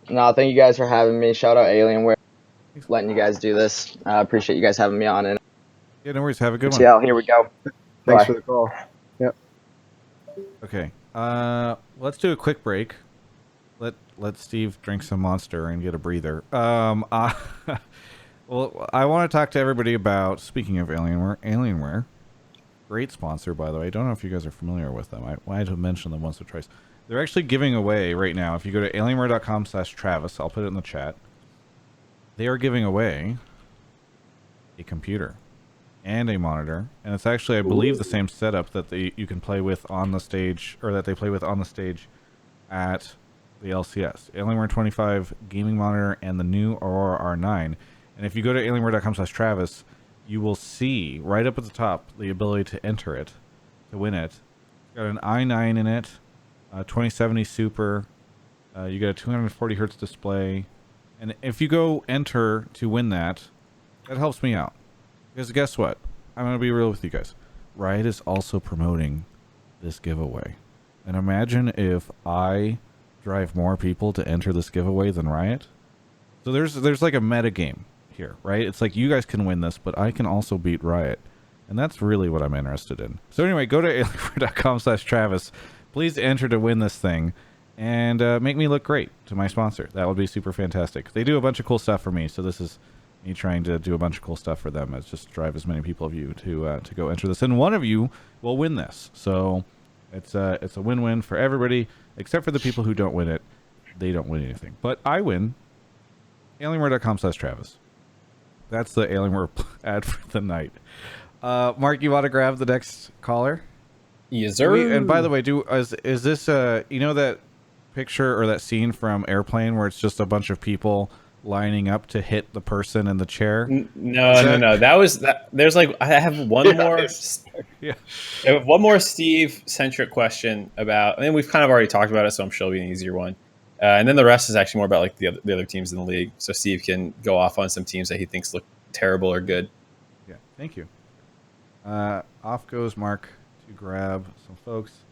E: No, thank you guys for having me. Shout out Alienware, letting you guys do this. I appreciate you guys having me on. And
A: Yeah, no worries. Have a good one.
E: yeah, here we go.
C: Thanks
E: Bye.
C: for the call. Yep.
A: Okay. Let's do a quick break. Let Steve drink some Monster and get a breather. Well, I want to talk to everybody about, speaking of Alienware. Great sponsor, by the way. I don't know if you guys are familiar with them. I might have mentioned them once or twice. They're actually giving away right now. If you go to alienware.com/Travis, I'll put it in the chat. They are giving away a computer and a monitor, and it's actually, I believe, the same setup that you can play with on the stage, or that they play with on the stage at the LCS. Alienware 25 gaming monitor and the new Aurora R9. And if you go to alienware.com/Travis, you will see right up at the top the ability to enter it, to win it. It's got an i9 in it, 2070 Super. You get a 240 hertz display. And if you go enter to win that, that helps me out. Because guess what? I'm going to be real with you guys. Riot is also promoting this giveaway. And imagine if I drive more people to enter this giveaway than Riot. So there's like a meta game here, right? It's like you guys can win this, but I can also beat Riot. And that's really what I'm interested in. So anyway, go to alienware.com/Travis. Please enter to win this thing. And make me look great to my sponsor. That would be super fantastic. They do a bunch of cool stuff for me, so this is me trying to do a bunch of cool stuff for them. It's just drive as many people of you to go enter this, and one of you will win this. So it's a win-win for everybody, except for the people who don't win it. They don't win anything, but I win. Alienware.com/Travis. That's the Alienware ad for the night. Mark, you want to grab the next caller?
B: Yes, sir.
A: And by the way, is this you know that picture or that scene from Airplane where it's just a bunch of people lining up to hit the person in the chair?
B: No. That was that. There's like, I have one more.
A: Yeah.
B: I have one more Steve-centric question about. I mean, we've kind of already talked about it, so I'm sure it'll be an easier one. And then the rest is actually more about like the other teams in the league. So Steve can go off on some teams that he thinks look terrible or good.
A: Yeah. Thank you. Off goes Mark to grab some folks.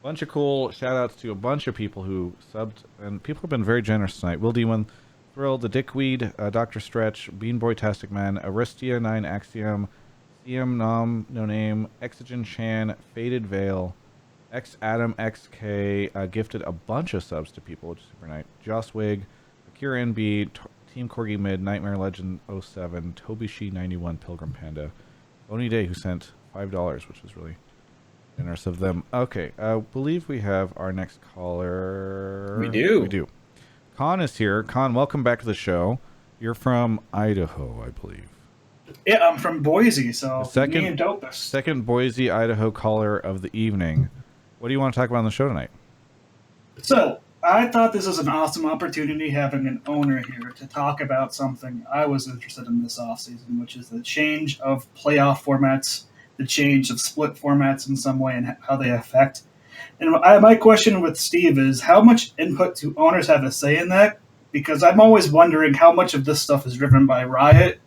A: Bunch of cool shout outs to a bunch of people who subbed, and people have been very generous tonight. Will D1, Thrill, the Dickweed, Dr. Stretch, Bean Boy Tastic Man, Aristia 9 Axiom, CM Nom No Name, Exogen Chan, Faded Veil, X Adam XK gifted a bunch of subs to people, which is super nice. Joss Wig, Akira NB, Team Corgi Mid, Nightmare Legend 07, Toby She 91, Pilgrim Panda, Oni Day, who sent $5, which is really generous of them. Okay, I believe we have our next caller.
B: We do.
A: We do. Con is here. Con, welcome back to the show. You're from Idaho, I believe.
F: Yeah, I'm from Boise, so me and Dopus.
A: Second Boise, Idaho caller of the evening. What do you want to talk about on the show tonight?
F: So, I thought this was an awesome opportunity having an owner here to talk about something I was interested in this offseason, which is the change of playoff formats, the change of split formats in some way, and how they affect. And my question with Steve is, how much input do owners have a say in that? Because I'm always wondering how much of this stuff is driven by Riot,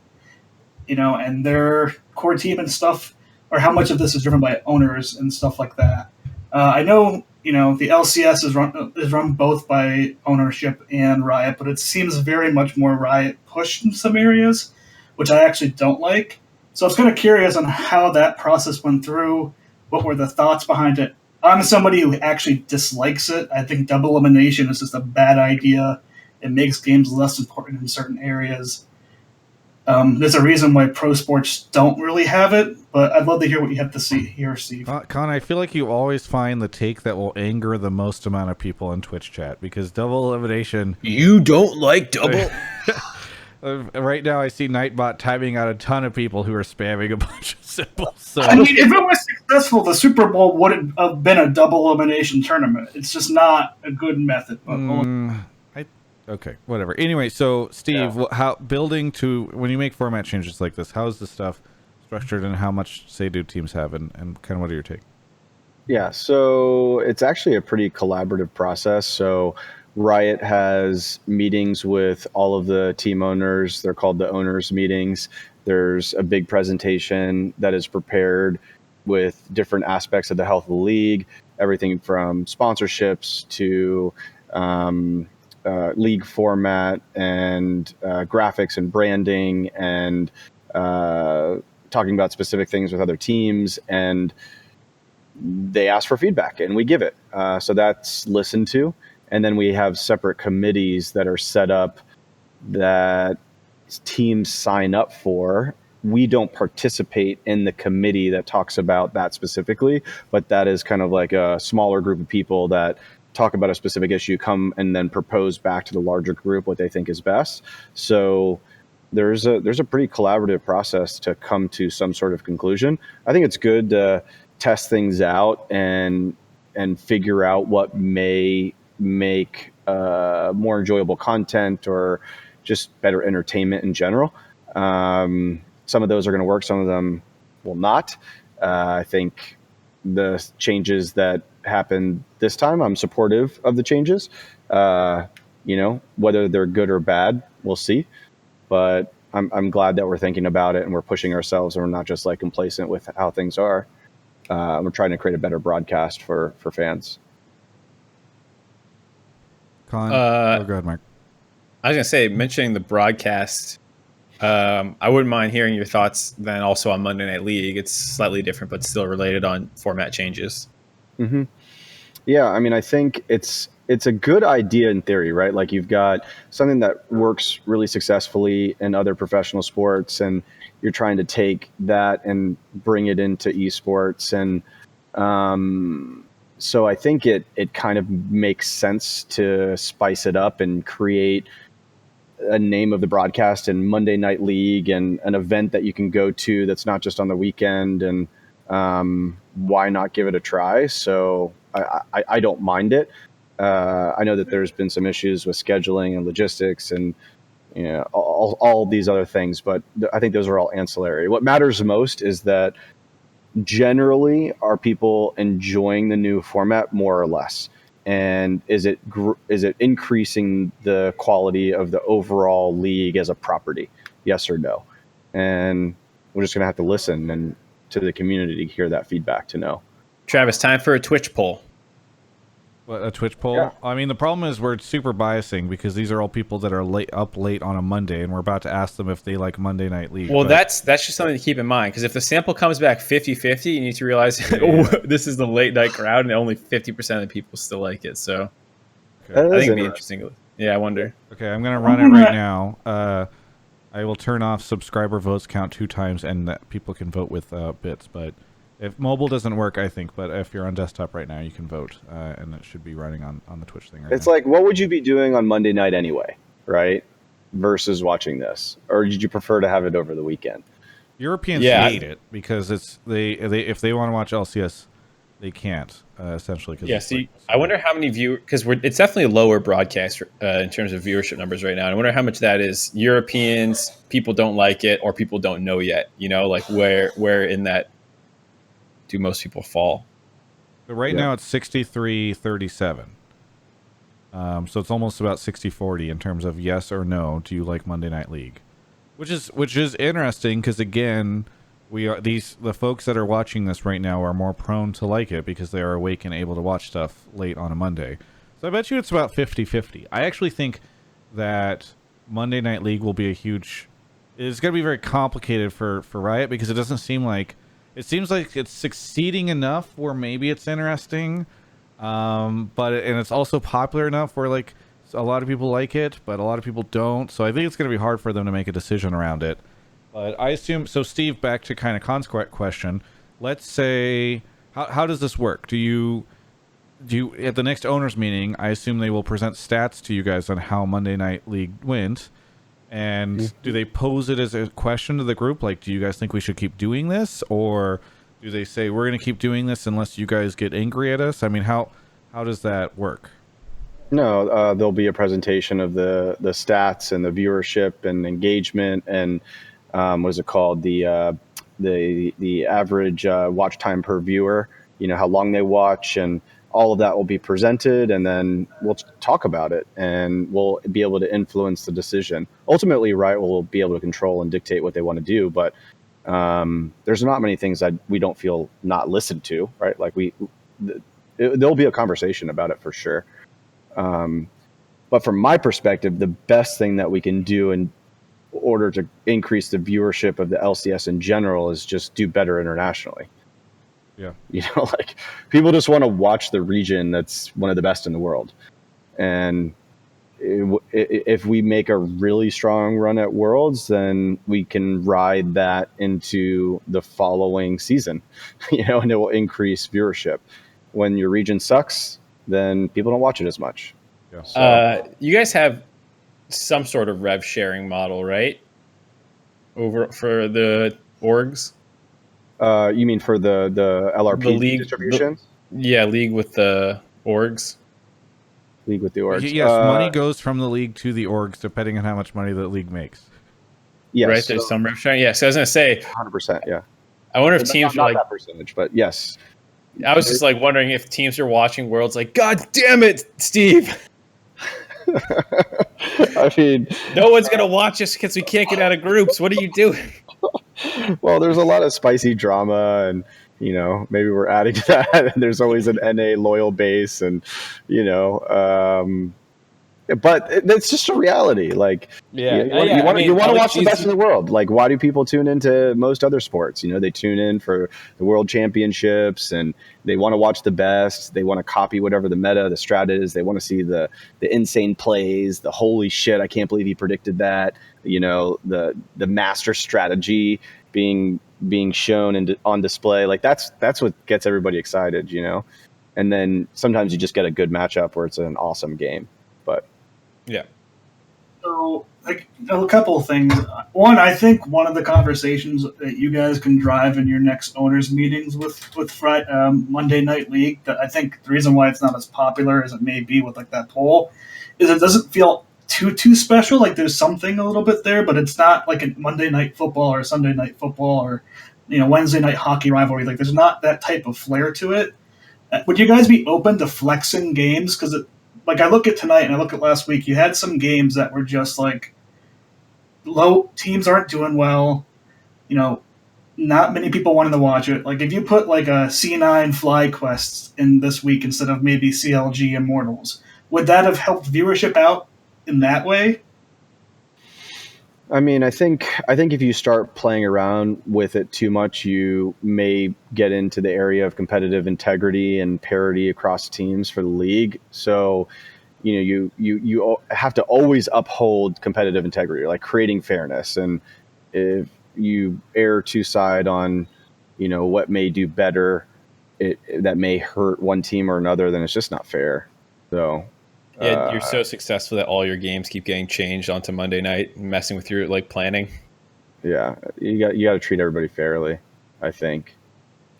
F: and their core team and stuff, or how much of this is driven by owners and stuff like that. I know, the LCS is run both by ownership and Riot, but it seems very much more Riot pushed in some areas, which I actually don't like. So I was kind of curious on how that process went through. What were the thoughts behind it? I'm somebody who actually dislikes it. I think double elimination is just a bad idea. It makes games less important in certain areas. There's a reason why pro sports don't really have it, but I'd love to hear what you have to see here, Steve.
A: Con, I feel like you always find the take that will anger the most amount of people in Twitch chat, because double elimination...
B: You don't like double...
A: Right now, I see Nightbot timing out a ton of people who are spamming a bunch of symbols. So.
F: I mean, if it was successful, the Super Bowl wouldn't have been a double elimination tournament. It's just not a good method.
A: Okay, whatever. Anyway, so Steve, how building to when you make format changes like this, how is the stuff structured, and how much say do teams have, and kind of what are your take?
C: Yeah, so it's actually a pretty collaborative process. So Riot has meetings with all of the team owners. They're called the owners meetings. There's a big presentation that is prepared with different aspects of the health of the league, everything from sponsorships to league format and graphics and branding and talking about specific things with other teams. And they ask for feedback and we give it. So that's listened to. And then we have separate committees that are set up that teams sign up for. We don't participate in the committee that talks about that specifically, but that is kind of like a smaller group of people that talk about a specific issue, come and then propose back to the larger group what they think is best. So there's a pretty collaborative process to come to some sort of conclusion. I think it's good to test things out and figure out what may make more enjoyable content or just better entertainment in general. Some of those are going to work, some of them will not. I think the changes that happened this time, I'm supportive of the changes. Whether they're good or bad, we'll see. But I'm glad that we're thinking about it and we're pushing ourselves and we're not just like complacent with how things are. We're trying to create a better broadcast for fans.
A: Go ahead, Mark.
B: I was gonna say, mentioning the broadcast, I wouldn't mind hearing your thoughts then also on Monday Night League. It's slightly different, but still related on format changes.
C: Mm-hmm. Yeah, I mean, I think it's a good idea in theory, right? Like you've got something that works really successfully in other professional sports, and you're trying to take that and bring it into esports. And so I think it kind of makes sense to spice it up and create a name of the broadcast and Monday Night League and an event that you can go to that's not just on the weekend. And why not give it a try? So I don't mind it. I know that there's been some issues with scheduling and logistics and all these other things, but I think those are all ancillary. What matters most is that generally are people enjoying the new format more or less, and is it increasing the quality of the overall league as a property? Yes or no? And we're just gonna have to listen and to the community to hear that feedback to know.
B: Travis, time for a Twitch poll.
A: What, a Twitch poll?
C: Yeah.
A: I mean, the problem is we're super biasing because these are all people that are up late on a Monday, and we're about to ask them if they like Monday Night League.
B: Well, that's just something to keep in mind, because if the sample comes back 50-50, you need to realize this is the late night crowd, and only 50% of the people still like it. So
A: Okay.
B: I think it'd be interesting. Yeah, I wonder.
A: Okay, I'm gonna run it right now. I will turn off subscriber votes count 2 times, and that people can vote with bits. But if mobile doesn't work, I think. But if you're on desktop right now, you can vote, and it should be running on the Twitch thing right now.
C: It's like, what would you be doing on Monday night anyway, right? Versus watching this, or did you prefer to have it over the weekend?
A: Europeans hate it because it's they if they want to watch LCS, they can't essentially.
B: Yeah, see, I wonder how many viewers, because it's definitely a lower broadcast in terms of viewership numbers right now. And I wonder how much that is Europeans, people don't like it, or people don't know yet. Like where in that do most people fall?
A: So right now it's 63-37. So it's almost about 60-40 in terms of yes or no. Do you like Monday Night League? Which is interesting because again, the folks that are watching this right now are more prone to like it because they are awake and able to watch stuff late on a Monday. So I bet you it's about 50-50. I actually think that Monday Night League will be it's going to be very complicated for Riot because it doesn't seem like it seems like it's succeeding enough where maybe it's interesting, but it's also popular enough where like a lot of people like it, but a lot of people don't. So I think it's going to be hard for them to make a decision around it. But I assume so. Steve, back to kind of Con's question. Let's say, how does this work? Do you at the next owners meeting? I assume they will present stats to you guys on how Monday Night League went. And do they pose it as a question to the group? Like, do you guys think we should keep doing this? Or do they say, we're going to keep doing this unless you guys get angry at us? I mean, how does that work?
C: No, there'll be a presentation of the stats and the viewership and engagement and what is it called? The average watch time per viewer how long they watch, and all of that will be presented, and then we'll talk about it, and we'll be able to influence the decision. Ultimately, Riot will be able to control and dictate what they want to do, but there's not many things that we don't feel not listened to, right? Like there'll be a conversation about it for sure. But from my perspective, the best thing that we can do in order to increase the viewership of the LCS in general is just do better internationally.
A: Yeah.
C: Like people just want to watch the region that's one of the best in the world. And if we make a really strong run at Worlds, then we can ride that into the following season, and it will increase viewership. When your region sucks, then people don't watch it as much.
A: Yeah.
C: So,
B: You guys have some sort of rev sharing model, right? Over for the orgs?
C: you mean for the LRP
B: The league
C: distributions?
B: Yeah, league with the orgs.
C: League with the orgs.
A: Yes, money goes from the league to the orgs depending on how much money the league makes.
C: Yes,
B: right, there's some rev sharing. Yeah, so I was gonna say
C: 100%. Yeah.
B: I wonder if
C: But
B: teams
C: not
B: are like
C: that percentage, but yes.
B: I was just like wondering if teams are watching Worlds like, God damn it, Steve.
C: I mean,
B: No one's gonna watch us because we can't get out of groups. What are you doing?
C: well, there's a lot of spicy drama, and maybe we're adding to that. And there's always an NA loyal base, and but it's just a reality. Like, you want to watch the best in the world. Like, why do people tune into most other sports? They tune in for the world championships, and they want to watch the best. They want to copy whatever the meta, the strat is. They want to see the insane plays, the holy shit, I can't believe he predicted that. The master strategy being shown and on display. Like that's what gets everybody excited. And then sometimes you just get a good matchup where it's an awesome game. But
B: yeah.
F: So, like, a couple of things. One, I think one of the conversations that you guys can drive in your next owners meetings with Monday Night League, that I think the reason why it's not as popular as it may be with like that poll, is it doesn't feel too special. Like there's something a little bit there, but it's not like a Monday Night Football or Sunday Night Football or Wednesday Night Hockey rivalry. Like there's not that type of flair to it. Would you guys be open to flexing games? Because like I look at tonight and I look at last week, you had some games that were just like low teams aren't doing well. Not many people wanted to watch it. Like if you put like a C9 Fly Quest in this week instead of maybe CLG Immortals, would that have helped viewership out in that way?
C: I mean, I think if you start playing around with it too much, you may get into the area of competitive integrity and parity across teams for the league. So, you have to always uphold competitive integrity, like creating fairness. And if you err too side on, what may do better, that may hurt one team or another, then it's just not fair. So.
B: Yeah, you're so successful that all your games keep getting changed onto Monday night, messing with your like planning.
C: Yeah, you got to treat everybody fairly, I think.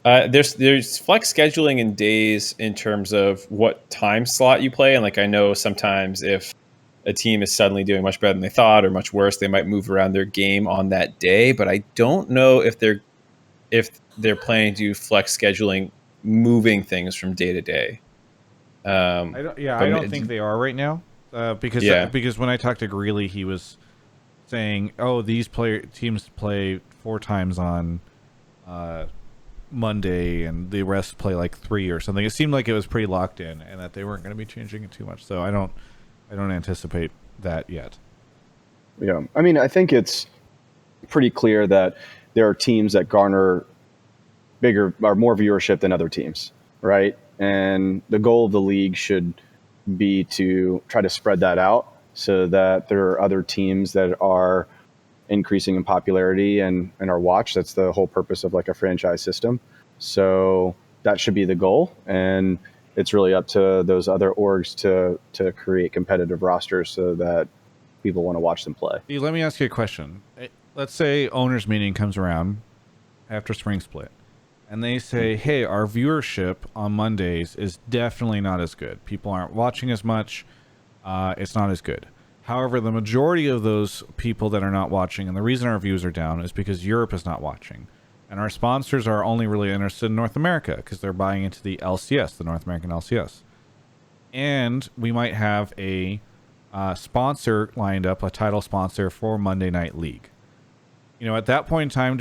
B: There's flex scheduling in days in terms of what time slot you play, and like I know sometimes if a team is suddenly doing much better than they thought or much worse, they might move around their game on that day. But I don't know if they're planning to do flex scheduling, moving things from day to day.
A: I don't think they are right now, because when I talked to Greeley, he was saying, "Oh, these teams play 4 times on Monday, and the rest play like 3 or something." It seemed like it was pretty locked in, and that they weren't going to be changing it too much. So I don't anticipate that yet.
C: Yeah, I mean, I think it's pretty clear that there are teams that garner more viewership than other teams, right? And the goal of the league should be to try to spread that out so that there are other teams that are increasing in popularity and are watched. That's the whole purpose of like a franchise system. So that should be the goal. And it's really up to those other orgs to create competitive rosters so that people want to watch them play.
A: Let me ask you a question. Let's say owners meeting comes around after spring split, and they say, hey, our viewership on Mondays is definitely not as good. People aren't watching as much. It's not as good. However, the majority of those people that are not watching, and the reason our views are down is because Europe is not watching. and our sponsors are only really interested in North America because they're buying into the LCS, the North American LCS. And we might have a sponsor lined up, a title sponsor for Monday Night League. You know, at that point in time,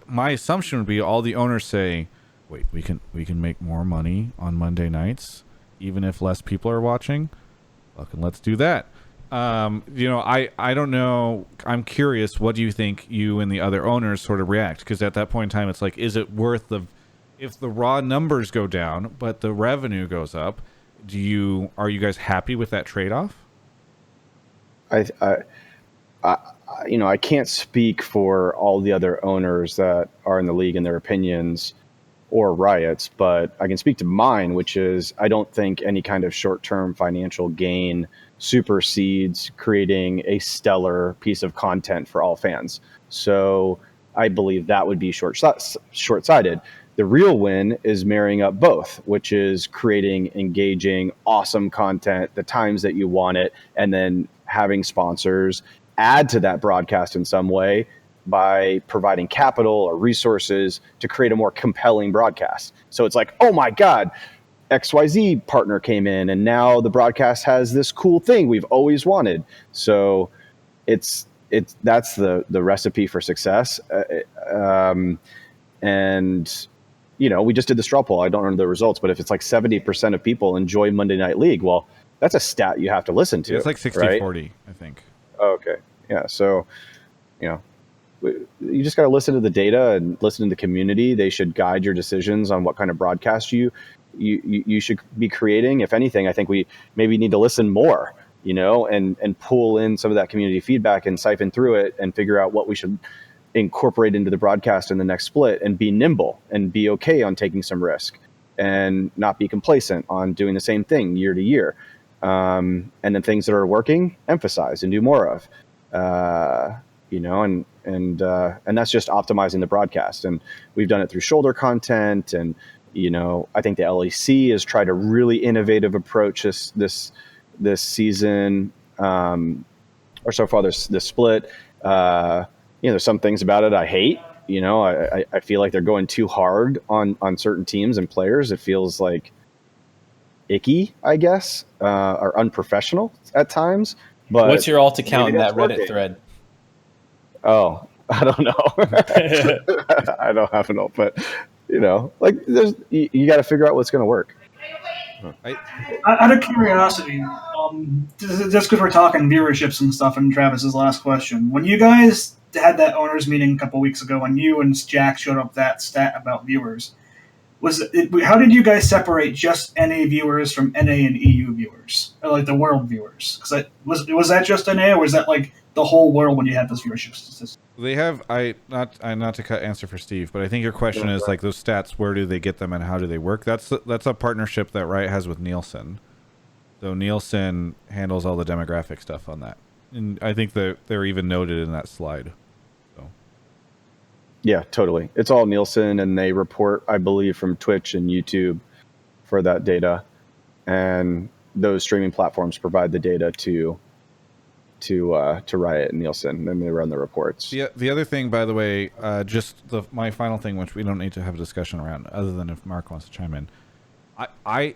A: my assumption would be all the owners say, wait, we can make more money on Monday nights, even if less people are watching. Fucking let's do that. You know, I don't know. I'm curious. What do you think you and the other owners sort of react? Because at that point in time, it's like, is it worth if the raw numbers go down, but the revenue goes up, are you guys happy with that trade-off?
C: You know, I can't speak for all the other owners that are in the league and their opinions or Riot's, but I can speak to mine, which is I don't think any kind of short-term financial gain supersedes creating a stellar piece of content for all fans. So I believe that would be short-sighted. The real win is marrying up both, which is creating engaging, awesome content, the times that you want it, and then having sponsors add to that broadcast in some way by providing capital or resources to create a more compelling broadcast. So it's like, oh my God, XYZ partner came in and now the broadcast has this cool thing we've always wanted. So that's the recipe for success. And you know, we just did the straw poll. I don't know the results, but if it's like 70% of people enjoy Monday Night League, well, that's a stat you have to listen to.
A: It's like 60-40, I think.
C: Oh, okay. Yeah. So, you know, you just got to listen to the data and listen to the community. They should guide your decisions on what kind of broadcast you should be creating. If anything, I think we maybe need to listen more, you know, and pull in some of that community feedback and siphon through it and figure out what we should incorporate into the broadcast in the next split, and be nimble and be okay on taking some risk and not be complacent on doing the same thing year to year. And then things that are working, emphasize and do more of, you know, and that's just optimizing the broadcast. And we've done it through shoulder content. And, you know, I think the LEC has tried a really innovative approach this season, or so far this split. You know, there's some things about it I hate. You know, I feel like they're going too hard on certain teams and players. It feels like icky, I guess, or unprofessional at times. But
B: what's your alt account in that Reddit thread?
C: Oh, I don't know. I don't have an alt, but you know, like you got to figure out what's going to work.
F: Out of curiosity, just because we're talking viewerships and stuff, and Travis's last question, when you guys had that owners meeting a couple weeks ago, when you and Jack showed up that stat about viewers, how did you guys separate just NA viewers from NA and EU viewers, or like the world viewers? Because was that just NA, or was that like the whole world when you had those viewership statistics?
A: They have not to cut answer for Steve, but I think your question is like those stats. Where do they get them, and how do they work? That's a partnership that Riot has with Nielsen. So Nielsen handles all the demographic stuff on that, and I think that they're even noted in that slide. So.
C: Yeah, totally. It's all Nielsen, and they report, I believe, from Twitch and YouTube for that data, and those streaming platforms provide the data to Riot and Nielsen, and they run the reports.
A: The other thing, by the way, my final thing, which we don't need to have a discussion around, other than if Mark wants to chime in.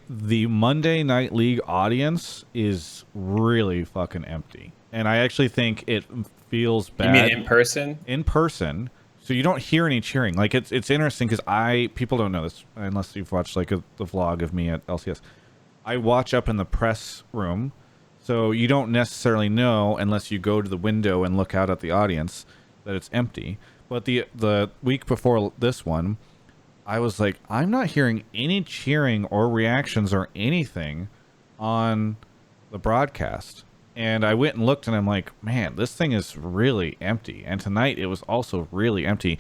A: The Monday Night League audience is really fucking empty, and I actually think it feels bad.
B: You mean in person?
A: In person, so you don't hear any cheering. Like it's interesting because people don't know this unless you've watched like the vlog of me at LCS. I watch up in the press room. So you don't necessarily know unless you go to the window and look out at the audience that it's empty. But the week before this one, I was like, I'm not hearing any cheering or reactions or anything on the broadcast. And I went and looked, and I'm like, man, this thing is really empty. And tonight it was also really empty.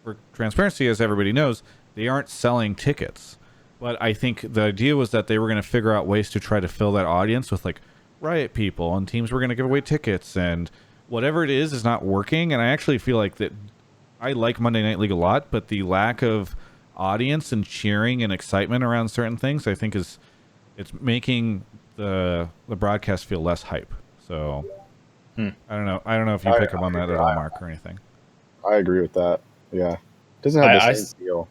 A: For transparency, as everybody knows, they aren't selling tickets. But I think the idea was that they were going to figure out ways to try to fill that audience with like Riot people, and teams were going to give away tickets, and whatever it is not working. And I actually feel like that I like Monday Night League a lot, but the lack of audience and cheering and excitement around certain things, I think it's making the broadcast feel less hype. So I don't know if you pick up on that at all, Mark, or anything.
C: I agree with that. Yeah, doesn't have the
B: I, I,
C: same feel.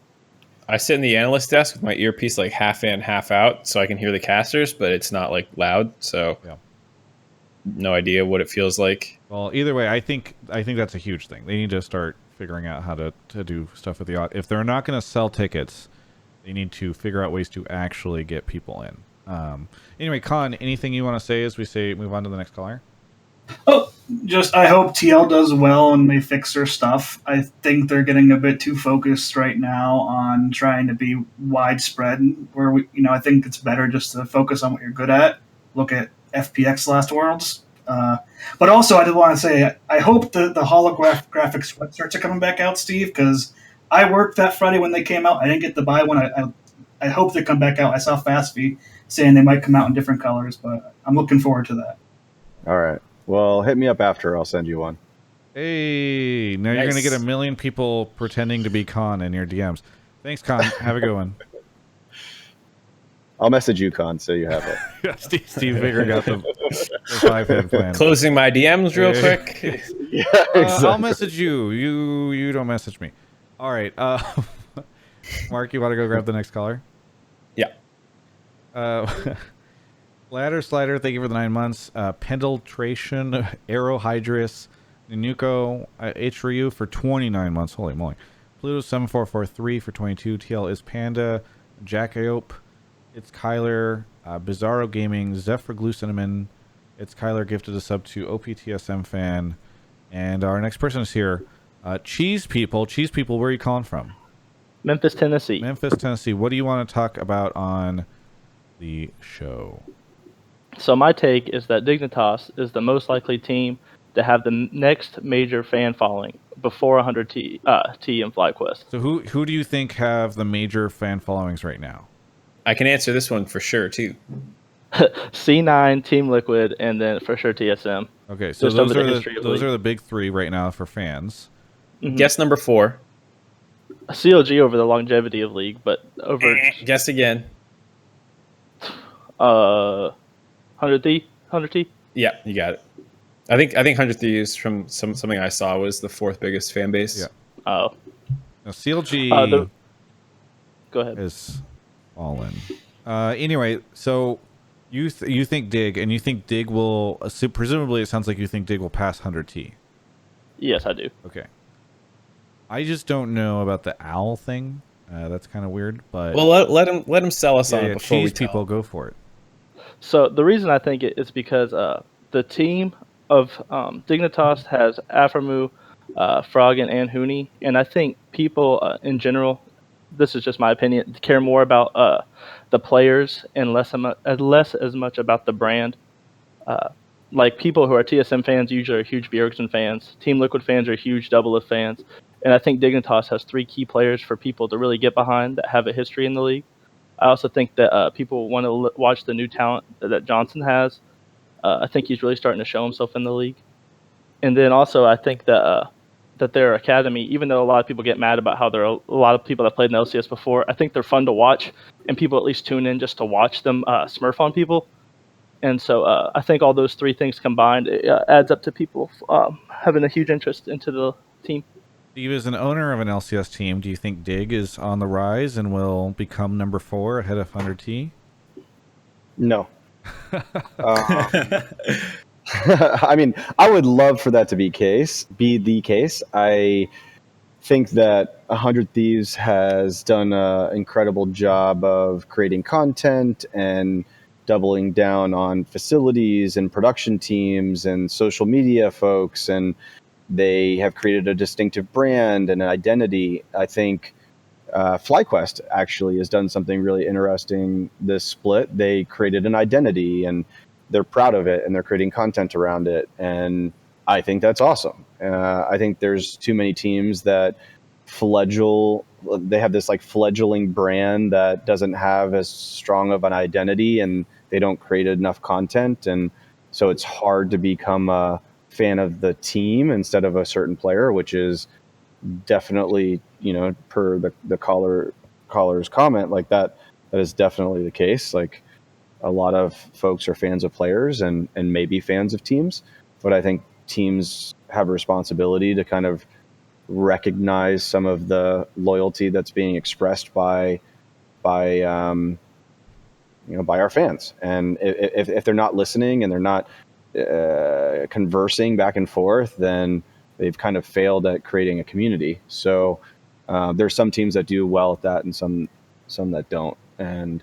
B: I sit in the analyst desk with my earpiece like half in, half out, so I can hear the casters, but it's not like loud. So
A: Yeah.
B: no idea what it feels like.
A: Well, either way, I think that's a huge thing. They need to start figuring out how to do stuff with the audience. If they're not going to sell tickets, they need to figure out ways to actually get people in. Anyway, Con, anything you want to say as we move on to the next caller?
F: Oh, just I hope TL does well and they fix their stuff. I think they're getting a bit too focused right now on trying to be widespread. Where I think it's better just to focus on what you're good at. Look at FPX Last Worlds. But also, I did want to say I hope the holographic sweatshirts are coming back out, Steve, because I worked that Friday when they came out. I didn't get to buy one. I hope they come back out. I saw Fastfee saying they might come out in different colors, but I'm looking forward to that.
C: All right. Well, hit me up after. I'll send you one.
A: Hey, now you're going to get a million people pretending to be Con in your DMs. Thanks, Con. Have a good one.
C: I'll message you, Con, so you have it.
A: Yeah, Steve figured out the 5-head plan.
B: Closing my DMs real quick.
C: Yeah, exactly.
A: I'll message you. You don't message me. All right. Mark, you want to go grab the next caller?
B: Yeah.
A: Ladder Slider, thank you for the 9 months. Pendultration, Arrow Hydrus, Nunuko, H-Ryu for 29 months. Holy moly. Pluto 7443 for 22. TL is Panda, Jack Aope, it's Kyler, Bizarro Gaming, Zephyr Glue Cinnamon, it's Kyler gifted a sub to OPTSM fan. And our next person is here. Cheese People, where are you calling from?
G: Memphis, Tennessee.
A: Memphis, Tennessee. What do you want to talk about on the show?
G: So my take is that Dignitas is the most likely team to have the next major fan following before 100T and FlyQuest.
A: So who do you think have the major fan followings right now?
B: I can answer this one for sure, too.
G: C9, Team Liquid, and then for sure TSM.
A: Okay, so
G: Just
A: those
G: over
A: are the big three right now for fans.
G: Mhm.
B: Guess number 4.
G: CLG over the longevity of League, but over
B: Guess again.
G: 100T?
B: Yeah, you got it. I think 100 Thieves from something I saw was the 4th biggest fan base.
A: Yeah.
G: Oh.
A: Now, CLG
G: Go ahead.
A: is fallen. Anyway, so you think Dig, and you think Dig will presumably it sounds like you think Dig will pass 100T.
G: Yes, I do.
A: Okay. I just don't know about the owl thing. That's kind of weird, but
B: Well, let him sell us on it before we
A: cheese people go for it.
G: So the reason I think it is because the team of Dignitas has Aframu, Froggen, and Hooney, and I think people in general, this is just my opinion, care more about the players and less as much about the brand. Like people who are TSM fans usually are huge Bjergsen fans. Team Liquid fans are huge Doublelift fans. And I think Dignitas has 3 key players for people to really get behind that have a history in the league. I also think that people want to watch the new talent that Johnson has. I think he's really starting to show himself in the league. And then also I think that their academy, even though a lot of people get mad about how there are a lot of people that played in LCS before, I think they're fun to watch, and people at least tune in just to watch them smurf on people. And so I think all those 3 things combined adds up to people having a huge interest into the team.
A: Steve, as an owner of an LCS team, do you think Dig is on the rise and will become number 4 ahead of 100T?
C: No. I mean, I would love for that to be the case. I think that 100 Thieves has done an incredible job of creating content and doubling down on facilities and production teams and social media folks, and they have created a distinctive brand and an identity. I think FlyQuest actually has done something really interesting this split. They created an identity and they're proud of it and they're creating content around it. And I think that's awesome. I think there's too many teams that they have this like fledgling brand that doesn't have as strong of an identity and they don't create enough content. And so it's hard to become a fan of the team instead of a certain player, which is definitely, per the caller's comment, like that is definitely the case. Like a lot of folks are fans of players and maybe fans of teams, but I think teams have a responsibility to kind of recognize some of the loyalty that's being expressed by by our fans. And if they're not listening and they're not conversing back and forth, then they've kind of failed at creating a community. So there's some teams that do well at that, and some that don't. And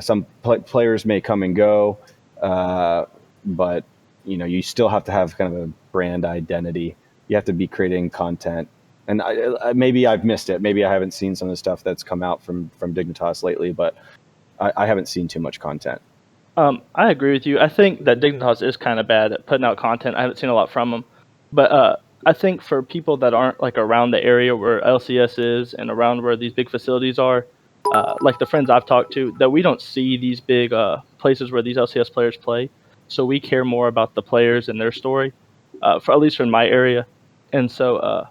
C: some players may come and go, but you still have to have kind of a brand identity. You have to be creating content. And maybe I've missed it. Maybe I haven't seen some of the stuff that's come out from Dignitas lately, but I haven't seen too much content.
G: I agree with you. I think that Dignitas is kind of bad at putting out content. I haven't seen a lot from them, but I think for people that aren't like around the area where LCS is and around where these big facilities are, like the friends I've talked to, that we don't see these big places where these LCS players play. So we care more about the players and their story, for at least in my area. And so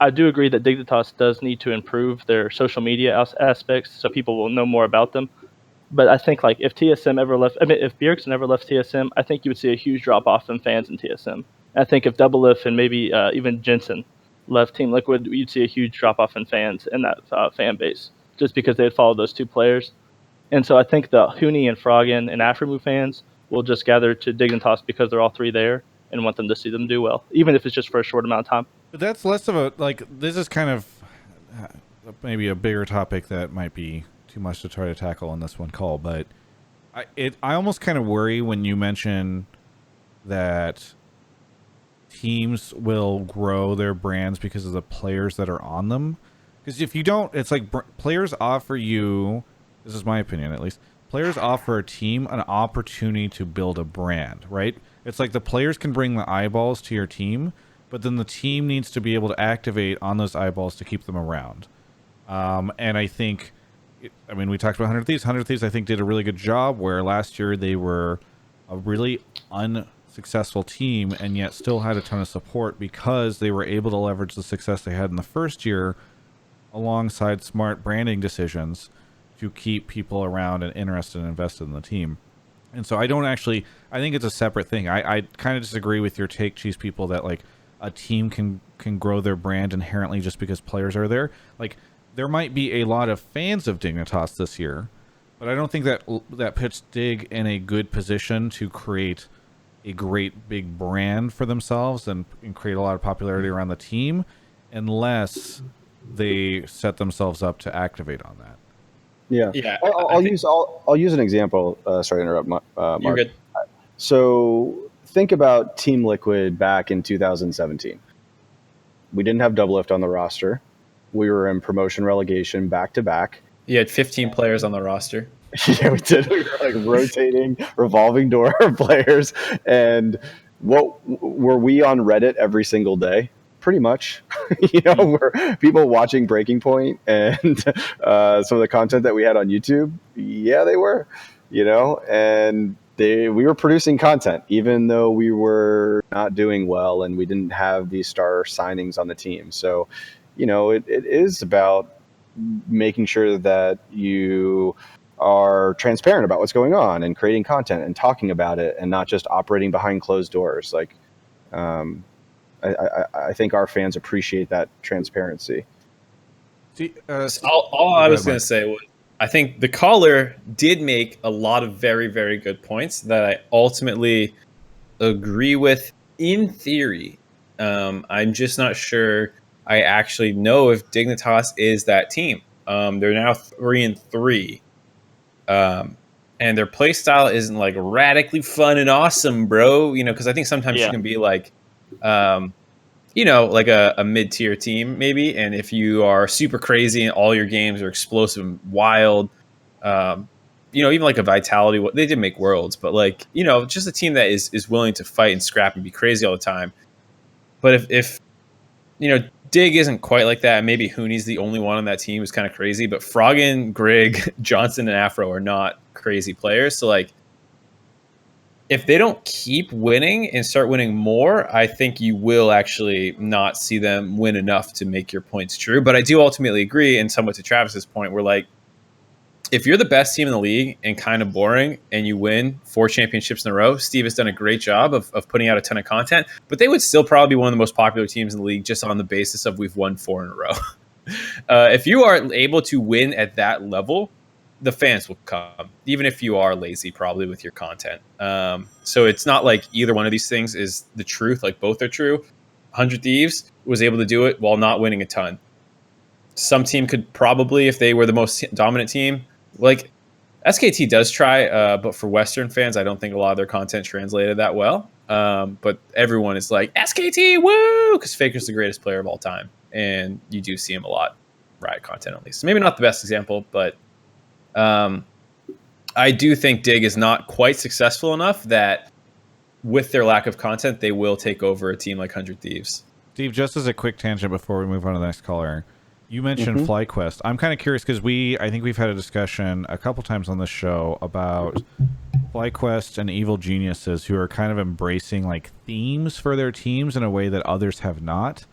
G: I do agree that Dignitas does need to improve their social media aspects so people will know more about them. But I think like if TSM ever left, I mean, if Bjergsen ever left TSM, I think you would see a huge drop off in fans in TSM. I think if Doublelift and maybe even Jensen left Team Liquid, you'd see a huge drop off in fans in that fan base just because they'd follow those two players. And so I think the Huni and Froggen and Afremu fans will just gather to Dignitas because they're all three there and want them to see them do well, even if it's just for a short amount of time.
A: But that's less of a, like, this is kind of maybe a bigger topic that might be too much to try to tackle in this one call, but I almost kind of worry when you mention that teams will grow their brands because of the players that are on them. Because if you don't, it's like players offer you, this is my opinion at least, players offer a team an opportunity to build a brand, right? It's like the players can bring the eyeballs to your team, but then the team needs to be able to activate on those eyeballs to keep them around. And I think, I mean, we talked about 100 Thieves. 100 Thieves, I think, did a really good job where last year they were a really unsuccessful team and yet still had a ton of support because they were able to leverage the success they had in the first year alongside smart branding decisions to keep people around and interested and invested in the team. And so I think it's a separate thing. I kind of disagree with your take, Cheese People, that like a team can grow their brand inherently just because players are there. Like, there might be a lot of fans of Dignitas this year, but I don't think that puts Dig in a good position to create a great big brand for themselves and create a lot of popularity around the team unless they set themselves up to activate on that.
C: Yeah. I'll use an example. Sorry to interrupt, Mark.
B: You're good.
C: So think about Team Liquid back in 2017. We didn't have Doublelift on the roster. We were in promotion relegation back to back.
B: You had 15 players on the roster.
C: Yeah, we did. We were like rotating, revolving door players. And what were we on Reddit every single day? Pretty much. Were people watching Breaking Point and some of the content that we had on YouTube? Yeah, they were. And we were producing content, even though we were not doing well and we didn't have these star signings on the team. So, it is about making sure that you are transparent about what's going on and creating content and talking about it and not just operating behind closed doors. Like, I think our fans appreciate that transparency.
B: All I was going to say was, I think the caller did make a lot of very, very good points that I ultimately agree with in theory. I'm just not sure I actually know if Dignitas is that team. They're now 3-3. And their play style isn't like radically fun and awesome, bro. Because I think sometimes you can be like, like a mid-tier team maybe. And if you are super crazy and all your games are explosive and wild, even like a Vitality, they did make Worlds, but like, just a team that is willing to fight and scrap and be crazy all the time. But if Dig isn't quite like that, maybe Hooney's the only one on that team who's kind of crazy, but Froggen, Grig, Johnson, and Afro are not crazy players. So like, if they don't keep winning and start winning more, I think you will actually not see them win enough to make your points true. But I do ultimately agree, and somewhat to Travis's point, where like, if you're the best team in the league and kind of boring and you win 4 championships in a row, Steve has done a great job of putting out a ton of content, but they would still probably be one of the most popular teams in the league just on the basis of we've won 4 in a row. If you are able to win at that level, the fans will come, even if you are lazy probably with your content. So it's not like either one of these things is the truth. Like both are true. 100 Thieves was able to do it while not winning a ton. Some team could probably, if they were the most dominant team, like SKT does try, but for Western fans, I don't think a lot of their content translated that well. But everyone is like, SKT, woo! Because Faker's the greatest player of all time. And you do see him a lot, Riot content at least. Maybe not the best example, but I do think Dig is not quite successful enough that with their lack of content, they will take over a team like 100 Thieves.
A: Steve, just as a quick tangent before we move on to the next caller, you mentioned FlyQuest. I'm kind of curious because I think we've had a discussion a couple times on this show about FlyQuest and Evil Geniuses who are kind of embracing like themes for their teams in a way that others have not.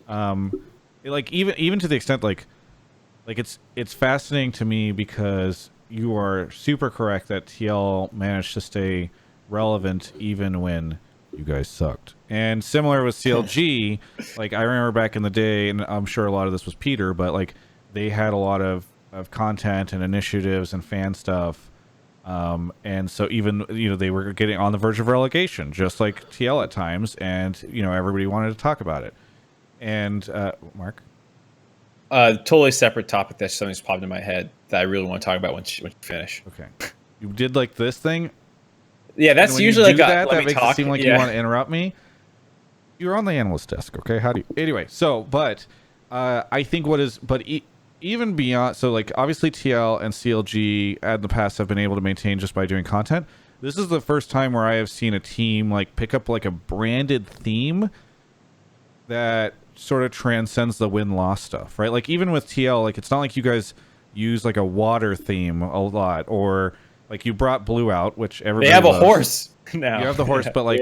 A: Like even to the extent like it's fascinating to me because you are super correct that TL managed to stay relevant even when you guys sucked. And similar with CLG, like I remember back in the day, and I'm sure a lot of this was Peter, but like they had a lot of content and initiatives and fan stuff. And so even, they were getting on the verge of relegation, just like TL at times. And, everybody wanted to talk about it. And, Mark?
B: Totally separate topic that something's popped in my head that I really want to talk about when you finish.
A: Okay. You did like this thing?
B: Yeah, that's usually like
A: that makes it seem like you want to interrupt me. You're on the analyst desk, okay? Anyway, so, but I think even beyond, so like obviously TL and CLG in the past have been able to maintain just by doing content. This is the first time where I have seen a team like pick up like a branded theme that sort of transcends the win-loss stuff, right? Like even with TL, like it's not like you guys use like a water theme a lot, or like you brought Blue out, which everybody
B: they have
A: loves.
B: A horse now.
A: You have the horse, but like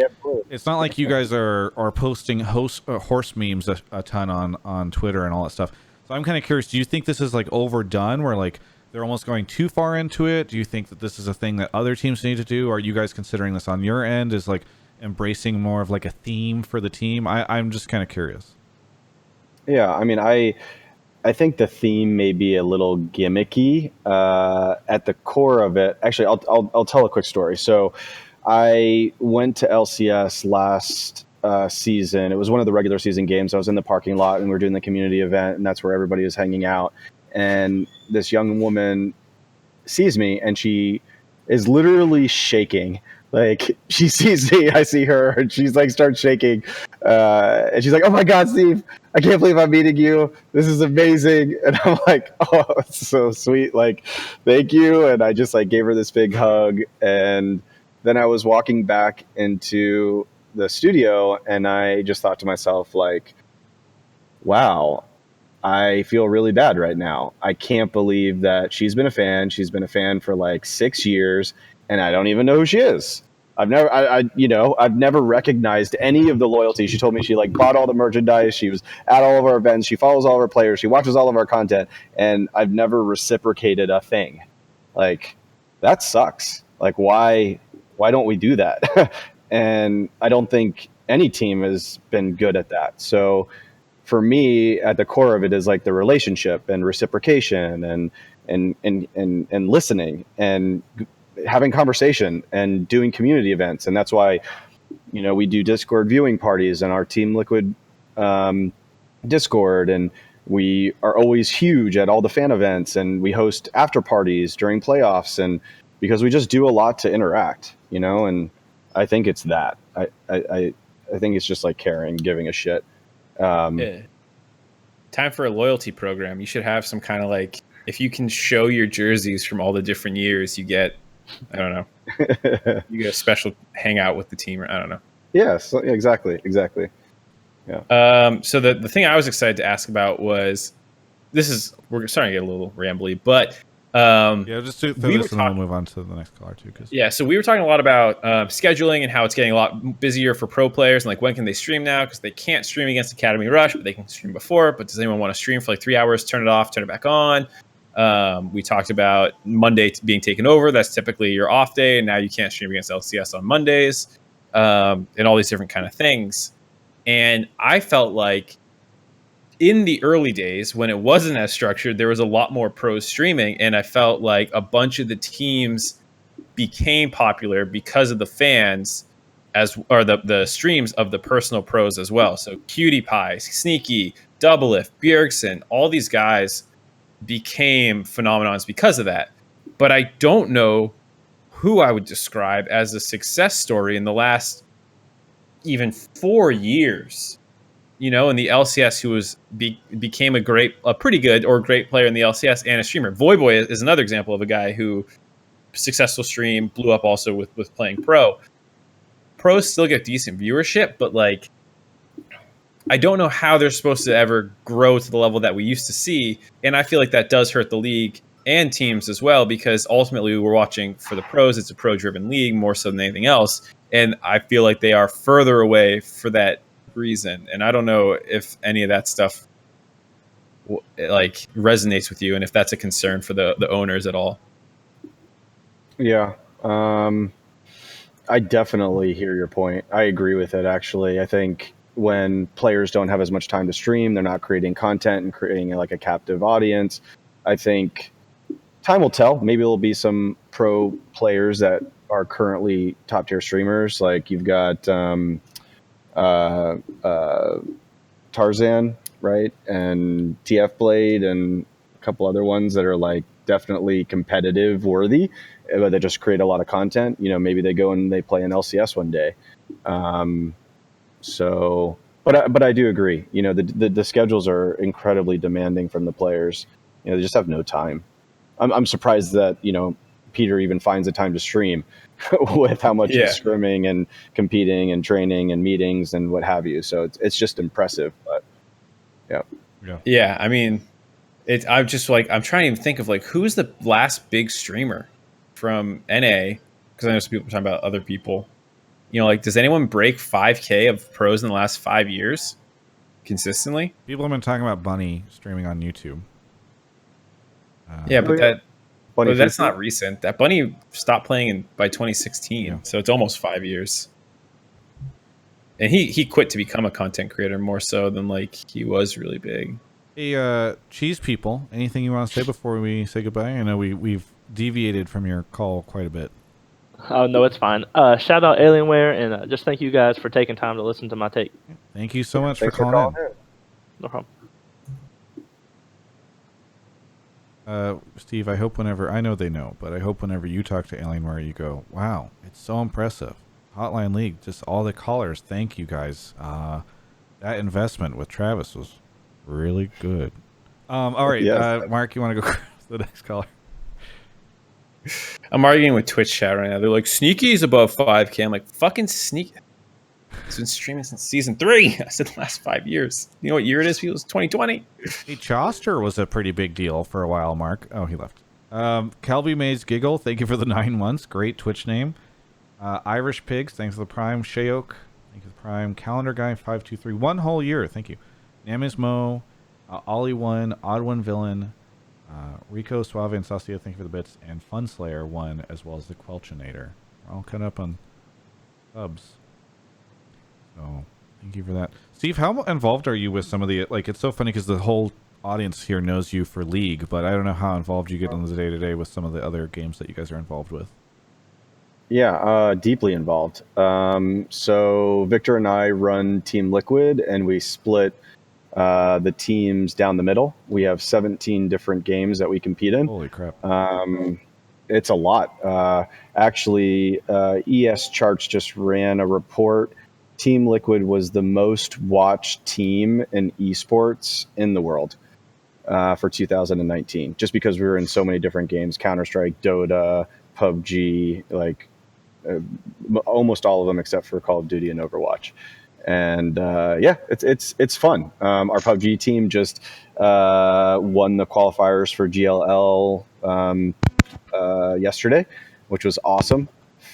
A: it's not like you guys are posting horse memes a ton on Twitter and all that stuff. So I'm kind of curious, do you think this is like overdone where like they're almost going too far into it? Do you think that this is a thing that other teams need to do? Are you guys considering this on your end as like embracing more of like a theme for the team? I'm just kind of curious.
C: Yeah, I mean, I think the theme may be a little gimmicky. At the core of it, actually, I'll tell a quick story. So I went to LCS last season. It was one of the regular season games. I was in the parking lot and we were doing the community event, and that's where everybody was hanging out. And this young woman sees me and she is literally shaking. Like she sees me, I see her, and she's like starts shaking. And she's like, "Oh my God, Steve, I can't believe I'm meeting you. This is amazing." And I'm like, "Oh, it's so sweet. Like, thank you." And I just like gave her this big hug. And then I was walking back into the studio and I just thought to myself, like, wow, I feel really bad right now. I can't believe that she's been a fan. She's been a fan for like 6 years and I don't even know who she is. I've never recognized any of the loyalty. She told me she like bought all the merchandise. She was at all of our events. She follows all of our players. She watches all of our content, and I've never reciprocated a thing. Like, that sucks. Like, why don't we do that? And I don't think any team has been good at that. So for me, at the core of it is like the relationship and reciprocation and listening and having conversation and doing community events. And that's why, we do Discord viewing parties and our Team Liquid Discord, and we are always huge at all the fan events, and we host after parties during playoffs, and because we just do a lot to interact, and I think it's that. I think it's just like caring, giving a shit.
B: Yeah. Time for a loyalty program. You should have some kind of like, if you can show your jerseys from all the different years, you get, I don't know, you get a special hangout with the team. Or I don't know.
C: Yes, exactly.
B: Yeah. So the thing I was excited to ask about was, we're starting to get a little rambly, but
A: just do this and then we'll move on to the next caller too.
B: So we were talking a lot about scheduling and how it's getting a lot busier for pro players, and like when can they stream now, because they can't stream against Academy Rush, but they can stream before. But does anyone want to stream for like 3 hours, turn it off, turn it back on? We talked about Monday being taken over. That's typically your off day, and now you can't stream against LCS on Mondays, and all these different kind of things. And I felt like in the early days when it wasn't as structured, there was a lot more pros streaming, and I felt like a bunch of the teams became popular because of the fans or the streams of the personal pros as well. So Cutie Pie, Sneaky, Doublelift, Bjergsen, all these guys became phenomenons because of that. But I don't know who I would describe as a success story in the last even 4 years. In the LCS, who became a pretty good or great player in the LCS and a streamer. Voyboy is another example of a guy who successful stream, blew up also with playing pro. Pros still get decent viewership, but like I don't know how they're supposed to ever grow to the level that we used to see, and I feel like that does hurt the league and teams as well, because ultimately we're watching for the pros. It's a pro-driven league more so than anything else, and I feel like they are further away for that reason. And I don't know if any of that stuff like resonates with you, and if that's a concern for the owners at all.
C: Yeah. I definitely hear your point. I agree with it, actually. I think when players don't have as much time to stream, they're not creating content and creating like a captive audience. I think time will tell. Maybe there'll be some pro players that are currently top tier streamers. Like you've got Tarzan, right? And TF Blade and a couple other ones that are like definitely competitive worthy, but they just create a lot of content. Maybe they go and they play an LCS one day. But I do agree. The schedules are incredibly demanding from the players. They just have no time. I'm surprised that Peter even finds the time to stream with how much he's scrimming and competing and training and meetings and what have you. So it's just impressive. But
B: yeah. I mean, I'm just like I'm trying to think of like who's the last big streamer from NA, because I know some people are talking about other people. Like does anyone break 5K of pros in the last 5 years consistently?
A: People have been talking about Bunny streaming on YouTube.
B: But that's not recent. That Bunny stopped playing by 2016, so it's almost 5 years. And he quit to become a content creator more so than like he was really big.
A: Hey, Cheese People, anything you want to say before we say goodbye? I know we've deviated from your call quite a bit.
G: Oh, no, it's fine. Shout out Alienware, and just thank you guys for taking time to listen to my take.
A: Thank you so much for calling in.
G: No problem.
A: Steve, I hope I know they know, but I hope whenever you talk to Alienware, you go, wow, it's so impressive. Hotline League, just all the callers, thank you guys. That investment with Travis was really good. All right, yes. Mark, you want to go to the next caller?
B: I'm arguing with Twitch chat right now. They're like, Sneaky is above 5K. I'm like, fucking Sneaky. He's been streaming since season 3. I said the last 5 years. You know what year it is? It was 2020.
A: Hey, Choster was a pretty big deal for a while, Mark. Oh, he left. Calby Mays Giggle, thank you for the 9 months. Great Twitch name. Irish Pigs, thanks for the Prime. Shayok, thank you for the Prime. Calendar Guy 523, 1 whole year, thank you. Namis Ollie1, Odd One Villain, Rico Suave and Sastia, thank you for the bits, and Funslayer 1, as well as the Quelchinator. We're all caught up on subs. So thank you for that. Steve, how involved are you with some of the, like, it's so funny because the whole audience here knows you for League, but I don't know how involved you get on the day-to-day with some of the other games that you guys are involved with.
C: Yeah, deeply involved. So Victor and I run Team Liquid, and we split the teams down the middle. We have 17 different games that we compete in.
A: Holy crap.
C: It's a lot. Actually, ES Charts just ran a report. Team Liquid was the most watched team in esports in the world for 2019, just because we were in so many different games: Counter-Strike, Dota, PUBG, like almost all of them except for Call of Duty and Overwatch. And yeah, it's fun. Our PUBG team just won the qualifiers for GLL yesterday, which was awesome.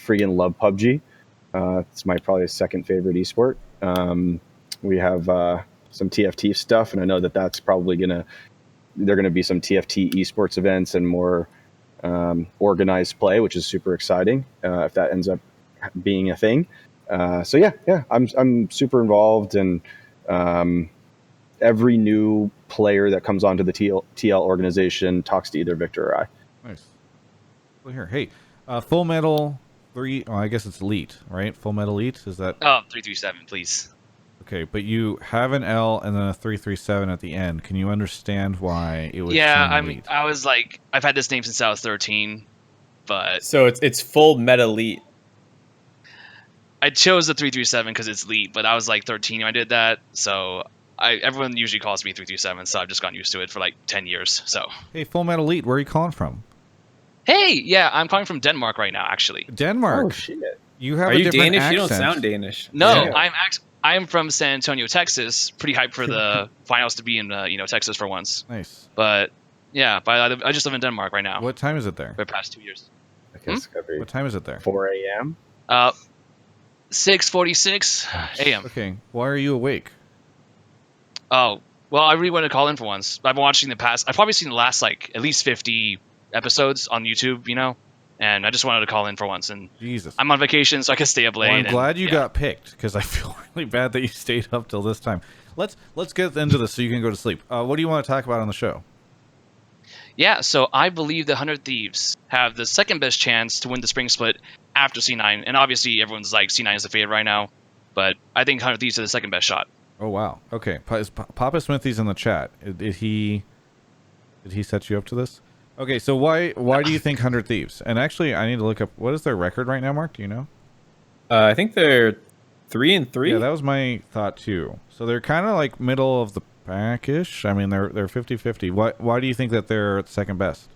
C: Freaking love PUBG. It's my probably second favorite esport. We have some TFT stuff, and I know that that's probably going to there are going to be some TFT esports events and more organized play, which is super exciting if that ends up being a thing. So yeah, I'm super involved, and every new player that comes onto the TL organization talks to either Victor or I.
A: Nice. Well, here, hey, Full Metal 3. Oh, I guess it's Elite, right? Full Metal Elite, is that?
H: 337, please.
A: Okay, but you have an L and then a 337 at the end. Can you understand why it would
H: Yeah,
A: seem Elite?
H: I was like, I've had this name since I was 13, but
B: So it's full meta elite.
H: I chose the 337 because it's elite, but I was like 13 when I did that, so everyone usually calls me 337, so I've just gotten used to it for like 10 years. So
A: Hey, Full Metal Elite, where are you calling from?
H: hey, yeah, I'm calling from Denmark right now, actually.
A: Denmark.
C: Oh shit!
A: You have
B: Are
A: a
B: you
A: different
B: Danish?
A: accent.
B: You don't sound Danish.
H: No,
A: Yeah.
H: I'm from San Antonio, Texas. Pretty hyped for the finals to be in Texas for once.
A: Nice.
H: But yeah, I just live in Denmark right now
A: What time is it there?
H: for the past 2 years.
C: I guess it's gotta be
A: What time is it there?
C: 4 a.m.
H: 6:46 a.m.
A: Okay. Why are you awake?
H: Oh, well, I really wanted to call in for once. I've been watching I've probably seen the last like at least 50 episodes on YouTube, and I just wanted to call in for once. And
A: Jesus.
H: I'm on vacation, so I could stay up late.
A: Well, I'm glad you
H: yeah.
A: got picked, because I feel really bad that you stayed up till this time. Let's get into this so you can go to sleep. What do you want to talk about on the show?
H: Yeah, so I believe the 100 Thieves have the second best chance to win the spring split after C9. And obviously, everyone's like C9 is the favorite right now, but I think 100 Thieves are the second best shot.
A: Oh wow. Okay. Is Papa Smithy's in the chat? Did he set you up to this? Okay. So why do you think 100 Thieves? And actually, I need to look up what is their record right now, Mark? Do you know?
B: I think they're 3-3.
A: Yeah, that was my thought too. So they're kind of like middle of the pack-ish. I mean, they're 50-50. Why do you think that they're second best?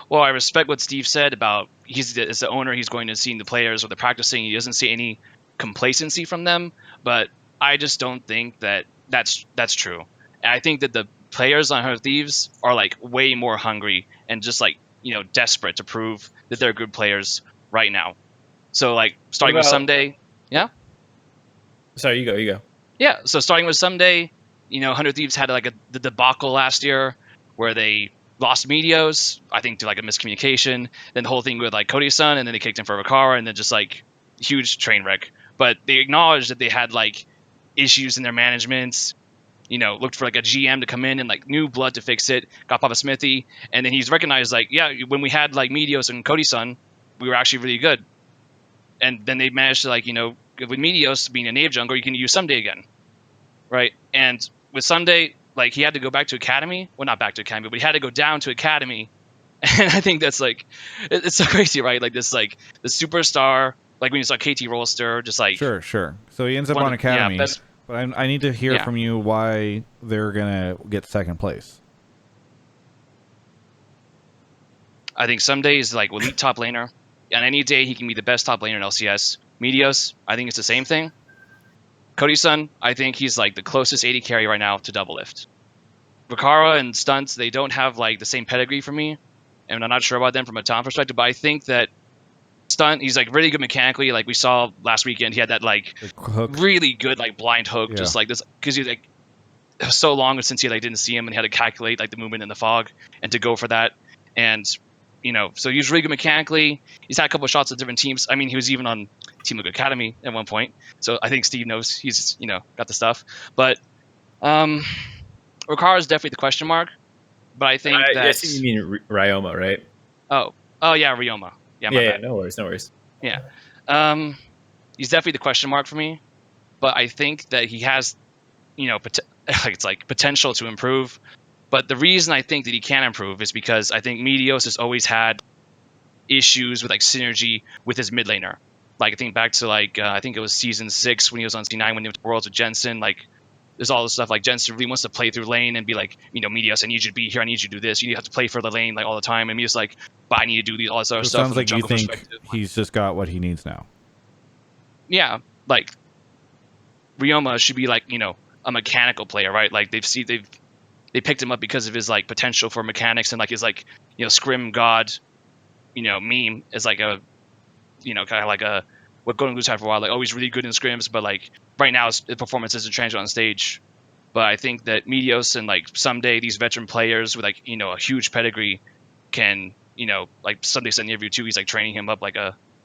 H: Well, I respect what Steve said about as the owner, he's going to see the players or they're practicing. He doesn't see any complacency from them, but I just don't think that's true. And I think that the players on 100 Thieves are like way more hungry and just like desperate to prove that they're good players right now. So like starting with Someday, yeah.
B: Sorry, you go.
H: Yeah, so starting with Someday, 100 Thieves had like the debacle last year where they lost Medios, I think, to like a miscommunication. Then the whole thing with like Cody's son, and then they kicked him for Riccara, and then just like huge train wreck. But they acknowledged that they had like issues in their management. Looked for like a GM to come in and like new blood to fix it. Got Papa Smithy, and then he's recognized like, yeah, when we had like Medios and Cody's son, we were actually really good. And then they managed to like with Medios being a native jungler, you can use Someday again, right? And with Someday, like he had to go back to Academy. Well, not back to Academy, but he had to go down to Academy. And I think that's like, it's so crazy, right? Like this, like the superstar, like when you saw KT Rolster, just like
A: Sure. So he ends up on Academy.
H: Yeah,
A: but I need to hear from you why they're gonna get second place.
H: I think Someday is like elite top laner. On any day, he can be the best top laner in LCS. Medios, I think it's the same thing. Cody's son, I think he's like the closest AD carry right now to double lift. Riccara and Stunts, they don't have like the same pedigree for me, and I'm not sure about them from a talent perspective, but I think that Stunt, he's like really good mechanically. Like we saw last weekend, he had that like really good like blind hook, just like this, because he like it was so long since he like didn't see him and he had to calculate like the movement in the fog and to go for that. And so he was really good mechanically. He's had a couple of shots at different teams. I mean, he was even on Team Liquid Academy at one point. So I think Steve knows he's got the stuff. But Riccara is definitely the question mark. But I think that.
B: I see you mean Ryoma, right?
H: Oh yeah, Ryoma. Yeah,
B: yeah. No worries.
H: Yeah, he's definitely the question mark for me. But I think that he has, it's like potential to improve. But the reason I think that he can improve is because I think Medios has always had issues with like synergy with his mid laner. Like I think back to like I think it was season 6 when he was on C9 when he went to Worlds with Jensen. Like there's all this stuff like Jensen really wants to play through lane and be like, Medios, I need you to be here, I need you to do this. You have to play for the lane like all the time. And Medios like, but I need to do all this other stuff.
A: Sounds like you think he's just got what he needs now.
H: Yeah, like Ryoma should be like a mechanical player, right? Like they picked him up because of his like potential for mechanics and like his like scrim god meme is like a kind of like a what Golden Goose had for a while, like always really good in scrims, but like right now his performance isn't translate on stage. But I think that Medios and like someday these veteran players with like a huge pedigree can like someday send the interview too. He's like training him up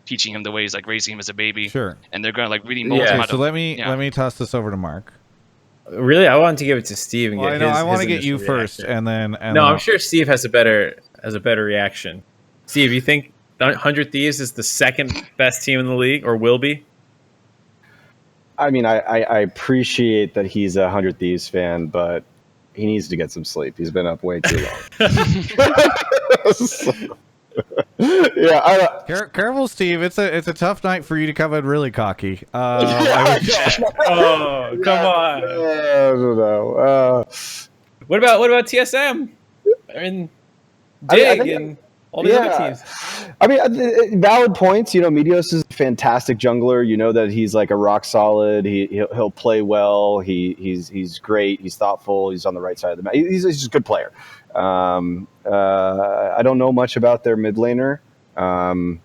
H: teaching him the ways, like raising him as a baby.
A: Sure.
H: And they're gonna like really mold
B: Yeah.
H: him.
A: Okay, so let me toss this over to Mark.
B: Really, I wanted to give it to Steve and
A: Well,
B: get
A: I know
B: his.
A: I want to
B: his
A: get you
B: initial
A: first,
B: reaction.
A: and then
B: No, I'm sure Steve has a better reaction. Steve, you think 100 Thieves is the second best team in the league, or will be?
C: I mean, I appreciate that he's a 100 Thieves fan, but he needs to get some sleep. He's been up way too long. Yeah,
A: Careful, Steve. It's a tough night for you to come in really cocky.
B: Oh, come on.
C: I don't know.
B: What about TSM? I mean, Dig and all these other teams.
C: I mean, valid points. Medios is a fantastic jungler. You know that he's like a rock solid. He'll play well. He's great. He's thoughtful. He's on the right side of the map. He's just a good player. I don't know much about their mid laner,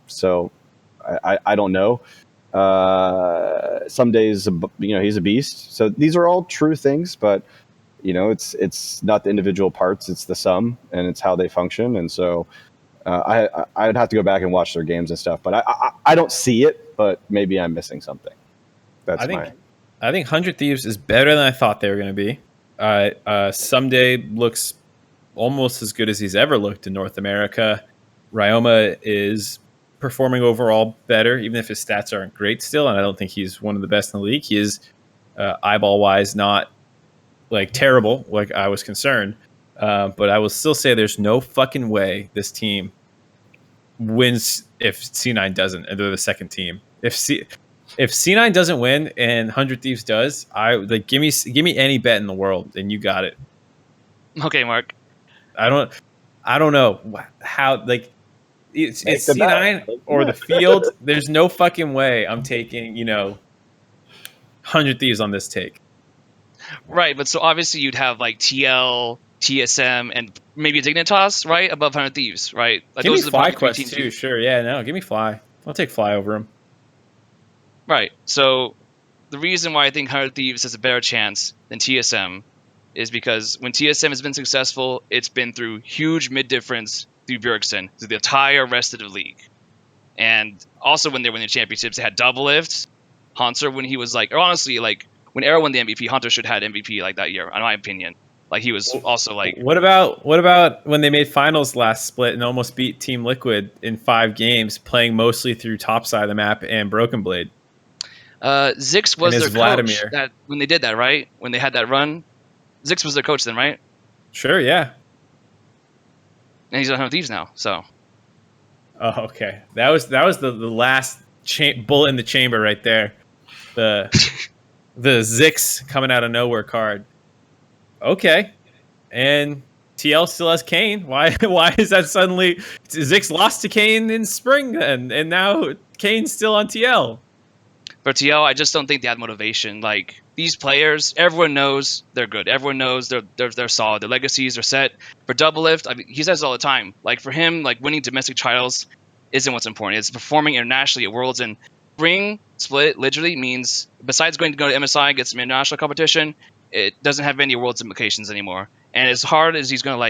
C: so I don't know. Some days, he's a beast. So these are all true things, but it's not the individual parts; it's the sum, and it's how they function. And so, I'd have to go back and watch their games and stuff. But I don't see it, but maybe I'm missing something. I
B: think 100 Thieves is better than I thought they were going to be. Someday looks almost as good as he's ever looked in North America. Ryoma is performing overall better, even if his stats aren't great still, and I don't think he's one of the best in the league. He is eyeball-wise not like terrible, like I was concerned. But I will still say there's no fucking way this team wins if C9 doesn't, and they're the second team. If C9 doesn't win and 100 Thieves does, give me any bet in the world, and you got it.
H: Okay, Mark.
B: I don't know how, like, it's C9 or the field. There's no fucking way I'm taking 100 Thieves on this take.
H: Right, but so obviously you'd have like TL, TSM, and maybe Dignitas, right, above 100 Thieves, right? Like,
B: Give me
H: those are
B: Fly
H: the
B: Quest
H: teams
B: too. Sure, yeah, no, give me Fly. I'll take Fly over him.
H: Right. So the reason why I think 100 Thieves has a better chance than TSM is because when TSM has been successful, it's been through huge mid difference through Bjergsen, through the entire rest of the league. And also when they were winning championships, they had double lifts. Hunter, when he was honestly, when Arrow won the MVP, Hunter should have had MVP like that year, in my opinion. Like, he was also like.
B: What about when they made finals last split and almost beat Team Liquid in 5 games, playing mostly through top side of the map and Broken Blade?
H: Zix was their
B: Vladimir.
H: coach when they did that, right? When they had that run, Zix was their coach then, right?
B: Sure, yeah.
H: And he's on 100 Thieves now, so.
B: Oh, okay. That was the last bullet in the chamber right there. The Zix coming out of nowhere card. Okay, and TL still has Kane. Why is that suddenly Zix lost to Kane in spring then, and now Kane's still on TL?
H: For TL, I just don't think they had motivation. Like, these players, everyone knows they're good. Everyone knows they're solid. Their legacies are set. For Doublelift, I mean, he says it all the time. Like, for him, like, winning domestic titles isn't what's important. It's performing internationally at Worlds. And spring split literally means, besides going to MSI and get some international competition, it doesn't have any Worlds implications anymore. And as hard as he's going to,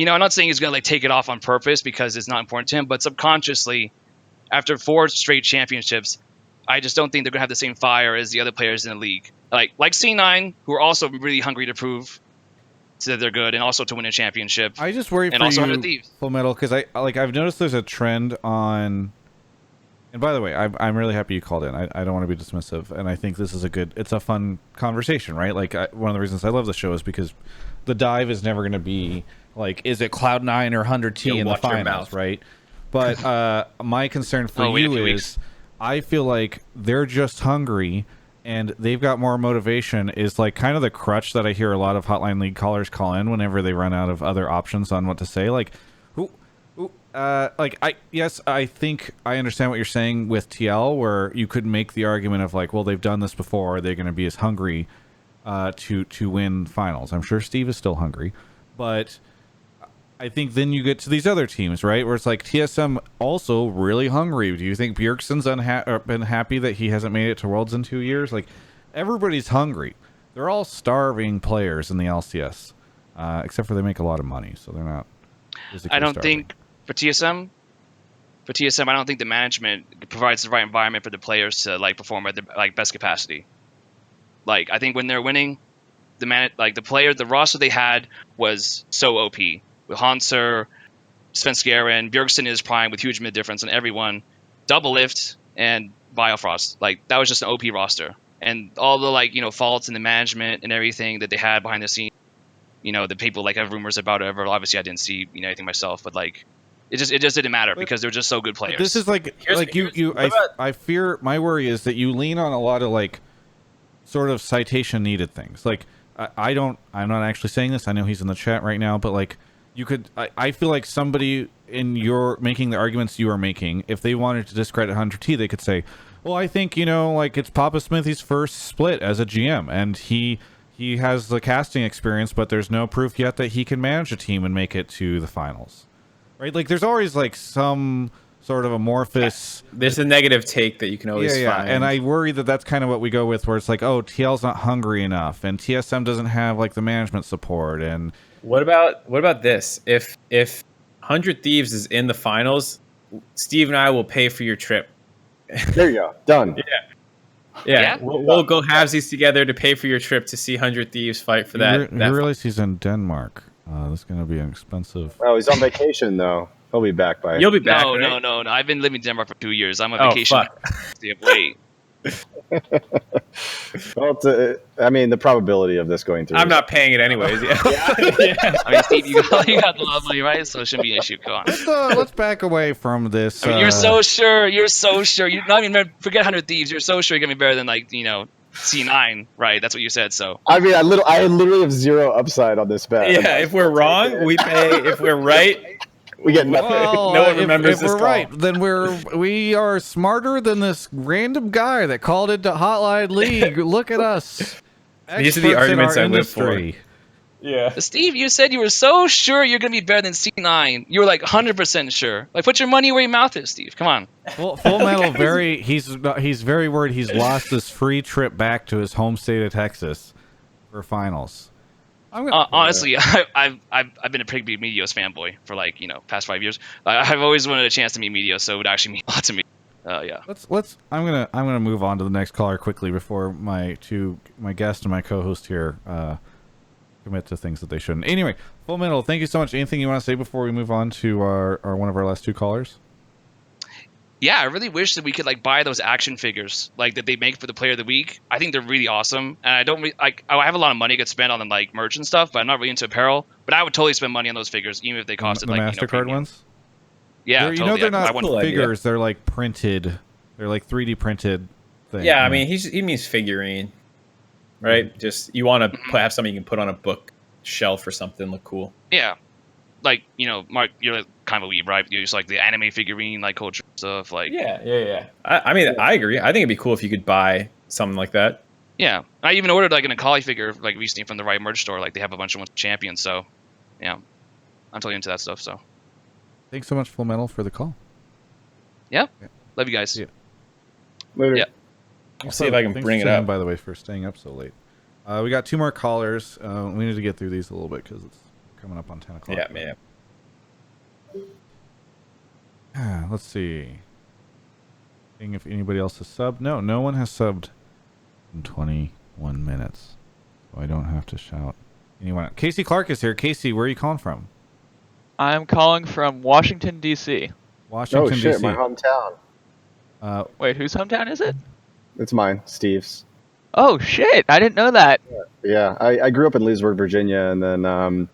H: I'm not saying he's going to take it off on purpose because it's not important to him, but subconsciously, after 4 straight championships, I just don't think they're going to have the same fire as the other players in the league. Like C9, who are also really hungry to prove that they're good and also to win a championship.
A: I just worry
H: and
A: for
H: also
A: you, Full Metal, because I've noticed there's a trend on. And by the way, I'm really happy you called in. I don't want to be dismissive, and I think this is it's a fun conversation, right? Like, one of the reasons I love the show is because the dive is never going to be like, is it Cloud9 or 100T in the finals, right? But my concern for you is, I feel like they're just hungry, and they've got more motivation. Is like kind of the crutch that I hear a lot of Hotline League callers call in whenever they run out of other options on what to say. Like, I think I understand what you're saying with TL, where you could make the argument of like, well, they've done this before. Are they going to be as hungry to win finals? I'm sure Steve is still hungry, but I think then you get to these other teams, right, where it's like TSM also really hungry. Do you think Bjergsen's been happy that he hasn't made it to Worlds in 2 years? Like, everybody's hungry. they're all starving players in the LCS, except for they make a lot of money, so they're not.
H: I don't
A: starving.
H: think for TSM, I don't think the management provides the right environment for the players to like perform at their best capacity. Like I think when they're winning, the roster they had was so OP with Hanser, Svenskeren, Bjergsen is prime with huge mid difference on everyone, Double Lift and Biofrost. Like that was just an OP roster, and all the faults in the management and everything that they had behind the scenes. The people have rumors about it. Obviously, I didn't see anything myself, but it just didn't matter because they're just so good players.
A: This is I fear my worry is that you lean on a lot of sort of citation needed things. I'm not actually saying this. I know he's in the chat right now, but I feel like somebody in your making the arguments you are making, if they wanted to discredit Hunter T, they could say, well, I think, it's Papa Smithy's first split as a GM, and he has the casting experience, but there's no proof yet that he can manage a team and make it to the finals. Right? There's always some sort of amorphous.
B: There's a negative take that you can always
A: find. And I worry that that's kind of what we go with, where it's TL's not hungry enough, and TSM doesn't have the management support. And
B: what about this? If 100 Thieves is in the finals, Steve and I will pay for your trip.
C: There you go. Done.
B: Yeah. We'll go halvesies together to pay for your trip to see 100 Thieves fight for that.
A: You realize he's in Denmark. This is going to be an expensive.
C: Oh, he's on vacation though. He'll be back by.
B: You'll be back.
H: No. I've been living in Denmark for 2 years. I'm on vacation. Wait.
C: Well, the probability of this going through.
B: I'm not paying it anyways. Yeah.
H: I mean, Steve, you got the lot of money, right? So it shouldn't be an issue. Go on.
A: Let's back away from this.
H: You're so sure. You're not even forget 100 Thieves. You're so sure you're gonna be better than C9, right? That's what you said. So
C: I literally have zero upside on this bet.
B: Yeah, if we're wrong, we pay. If we're right,
C: we get nothing.
A: Well,
B: no one remembers
A: if
B: this
A: we're
B: call.
A: right, then we are smarter than this random guy that called into Hotline League. Look at us.
B: These are the arguments I live for.
H: Yeah. Steve, you said you were so sure you're going to be better than C9. You were 100% sure. Put your money where your mouth is, Steve. Come on.
A: Full Metal, he's very worried he's lost this free trip back to his home state of Texas for finals.
H: Honestly, I've been a pretty big Meteos fanboy for past 5 years. I've always wanted a chance to meet Meteos, so it would actually mean a lot to me. Yeah.
A: I'm gonna move on to the next caller quickly before my guest and my co-host here commit to things that they shouldn't. Anyway, Full Metal, thank you so much. Anything you want to say before we move on to our one of our last two callers?
H: Yeah, I really wish that we could buy those action figures that they make for the Player of the Week. I think they're really awesome, and I don't I have a lot of money to spend on merch and stuff, but I'm not really into apparel. But I would totally spend money on those figures, even if they costed
A: the MasterCard ones.
H: Yeah,
A: totally. They're not figures; they're printed. They're 3D printed things.
B: Yeah, I mean he means figurine, right? Just you want to have something you can put on a bookshelf or something, look cool.
H: Yeah. Mark, you're kind of a weeb, right? You're just the anime figurine, culture stuff,
B: Yeah. I mean, I agree. I think it'd be cool if you could buy something like that.
H: Yeah. I even ordered an Akali figure, recently from the Right merch store. They have a bunch of champions, so, yeah. I'm totally into that stuff, so.
A: Thanks so much, Full Metal, for the call.
H: Yeah. Love you guys.
A: Yeah.
C: Later.
H: Yeah.
B: I'll see if I can bring it up.
A: By the way, for staying up so late. We got two more callers. We need to get through these a little bit because it's coming up on 10 o'clock.
B: Yeah, man.
A: Let's see. Seeing if anybody else has subbed. No one has subbed in 21 minutes. So I don't have to shout anyone. Casey Clark is here. Casey, where are you calling from?
I: I'm calling from Washington, D.C.
A: Washington,
C: D.C.
A: D.C.
C: My hometown.
I: Wait, whose hometown is it?
C: It's mine, Steve's.
I: Oh, shit. I didn't know that.
C: Yeah, I grew up in Leesburg, Virginia, and then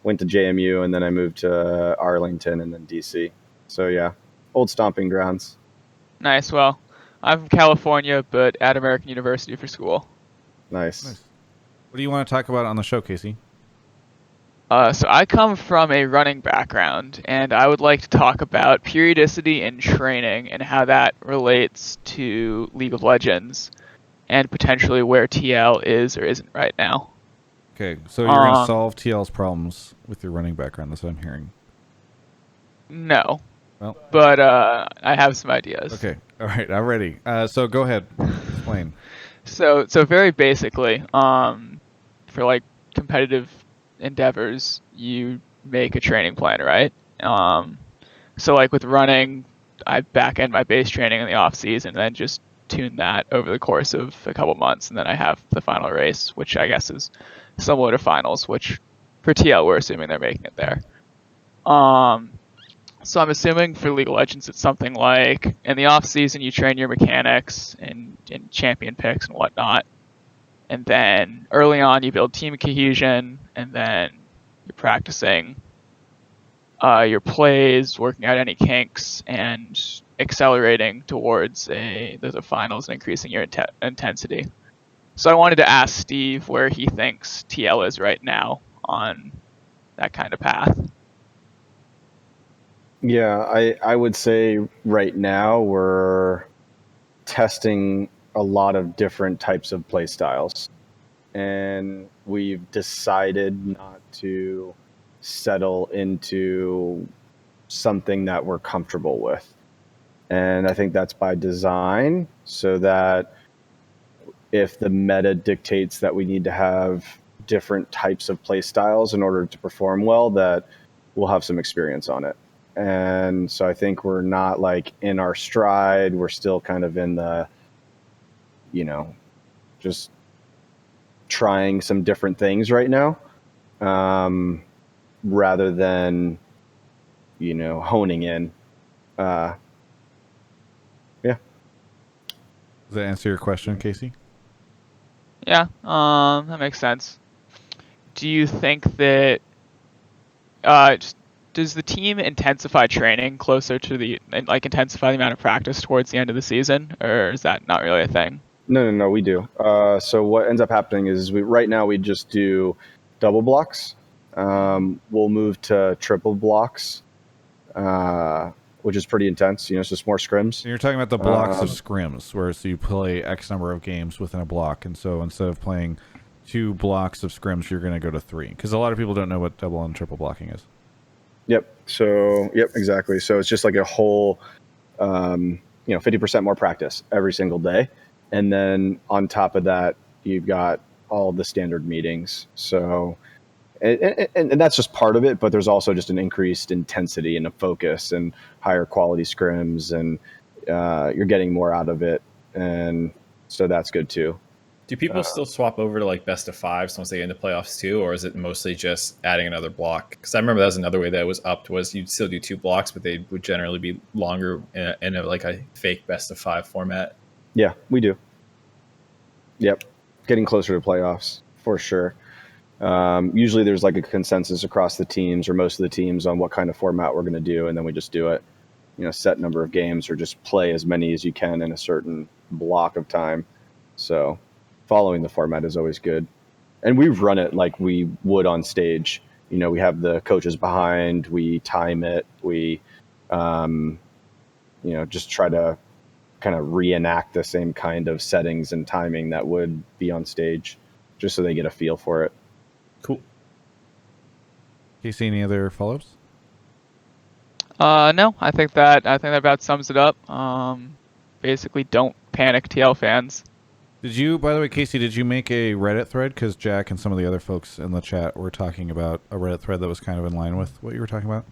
C: went to JMU, and then I moved to Arlington, and then D.C. So, yeah, old stomping grounds.
I: Nice. Well, I'm from California, but at American University for school.
C: Nice.
A: What do you want to talk about on the show, Casey?
I: So I come from a running background, and I would like to talk about periodicity in training and how that relates to League of Legends and potentially where TL is or isn't right now.
A: Okay, so you're going to solve TL's problems with your running background. That's what I'm hearing.
I: No.
A: Well,
I: but I have some ideas.
A: Okay, all right, I'm ready. So go ahead, explain.
I: So very basically, for like competitive endeavors, you make a training plan, right? So like with running, I back end my base training in the off season, and then just tune that over the course of a couple months, and then I have the final race, which I guess is similar to finals, which for TL we're assuming they're making it there. So I'm assuming for League of Legends it's something like in the off season you train your mechanics and champion picks and whatnot, and then early on you build team cohesion, and then you're practicing your plays, working out any kinks, and accelerating towards the finals and increasing your intensity. So I wanted to ask Steve where he thinks TL is right now on that kind of path.
C: Yeah, I would say right now we're testing a lot of different types of play styles, and we've decided not to settle into something that we're comfortable with. And I think that's by design, so that if the meta dictates that we need to have different types of play styles in order to perform well, that we'll have some experience on it. And so I think we're not like in our stride. We're still kind of in the, just trying some different things right now, rather than, honing in. Yeah.
A: Does that answer your question, Casey?
I: Yeah, that makes sense. Do you think that does the team intensify training closer to intensify the amount of practice towards the end of the season, or is that not really a thing?
C: No, we do. So what ends up happening is right now we just do double blocks. We'll move to triple blocks, which is pretty intense. It's just more scrims.
A: So you're talking about the blocks of scrims, where so you play X number of games within a block, and so instead of playing 2 blocks of scrims, you're going to go to 3, because a lot of people don't know what double and triple blocking is.
C: Yep. So exactly. So it's just like a whole, 50% more practice every single day. And then on top of that, you've got all the standard meetings. So, and that's just part of it, but there's also just an increased intensity and a focus and higher quality scrims, and you're getting more out of it. And so that's good too.
B: Do people still swap over to like best of 5s once they get into playoffs too, or is it mostly just adding another block? Because I remember that was another way that it was upped, was you'd still do 2 blocks, but they would generally be longer in a fake best of 5 format.
C: Yeah, we do. Yep, getting closer to playoffs for sure. Usually there's like a consensus across the teams or most of the teams on what kind of format we're going to do, and then we just do it. Set number of games, or just play as many as you can in a certain block of time. So following the format is always good. And we run it like we would on stage. We have the coaches behind, we time it, we just try to kind of reenact the same kind of settings and timing that would be on stage, just so they get a feel for it.
B: Cool.
A: Casey, any other follow-ups?
I: No, I think that about sums it up. Basically, don't panic, TL fans.
A: By the way, Casey, did you make a Reddit thread? Because Jack and some of the other folks in the chat were talking about a Reddit thread that was kind of in line with what you were talking about.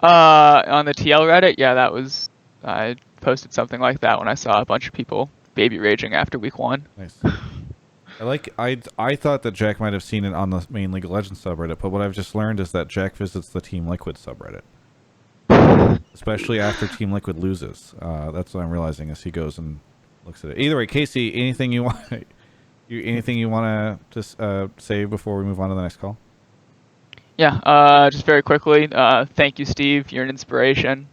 I: On the TL Reddit, yeah, I posted something like that when I saw a bunch of people baby raging after week 1.
A: Nice. I thought that Jack might have seen it on the main League of Legends subreddit, but what I've just learned is that Jack visits the Team Liquid subreddit, especially after Team Liquid loses. That's what I'm realizing as he goes and looks at it. Either way, Casey, anything you want to just say before we move on to the next call?
I: Yeah, just very quickly, thank you, Steve. You're an inspiration.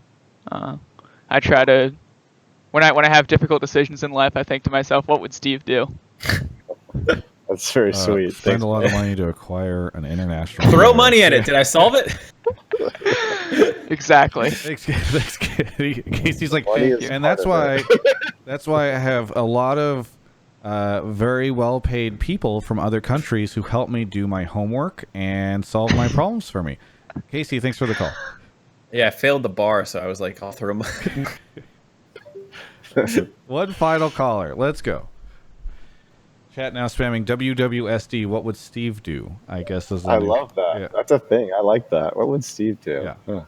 I: I try to, when I have difficult decisions in life, I think to myself, what would Steve do?
C: That's very sweet.
A: Spend a lot of money to acquire an international.
B: Throw money at it. Did I solve it?
I: Exactly.
A: Thanks, Casey's like, and
C: that's
A: why I have a lot of very well-paid people from other countries who help me do my homework and solve my problems for me. Casey, thanks for the call.
B: Yeah, I failed the bar, so I was like, I'll throw money.
A: One final caller. Let's go. Chat now spamming WWSD. What would Steve do? I guess is the
C: I
A: new-
C: love that.
A: Yeah.
C: That's a thing. I like that. What would Steve do?
A: Yeah.
C: Huh.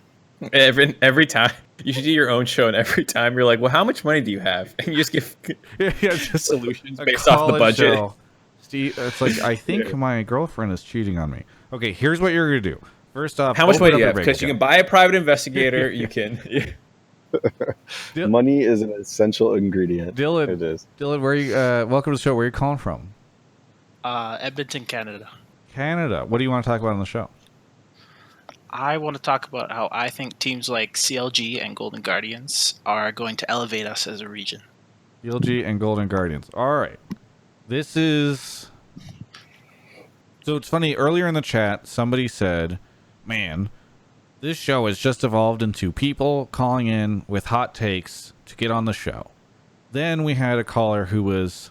B: Every time you should do your own show, and every time you're like, "Well, how much money do you have?" And you just give
A: Yeah, just
B: solutions
A: a
B: based off the
A: college
B: budget.
A: show. Steve, it's like I think my girlfriend is cheating on me. Okay, here's what you're gonna do. First off,
B: How much
A: open
B: money do
A: up
B: you
A: your
B: have?
A: bank
B: Because you can
A: account.
B: buy a private investigator. You can.
C: Money is an essential ingredient.
A: Dylan,
C: It is.
A: Dylan, where you? Welcome to the show. Where are you calling from?
J: Edmonton, Canada.
A: Canada. What do you want to talk about on the show?
J: I want to talk about how I think teams like CLG and Golden Guardians are going to elevate us as a region.
A: CLG and Golden Guardians. All right. This is. So it's funny. Earlier in the chat, somebody said, "Man, this show has just evolved into people calling in with hot takes to get on the show." Then we had a caller who was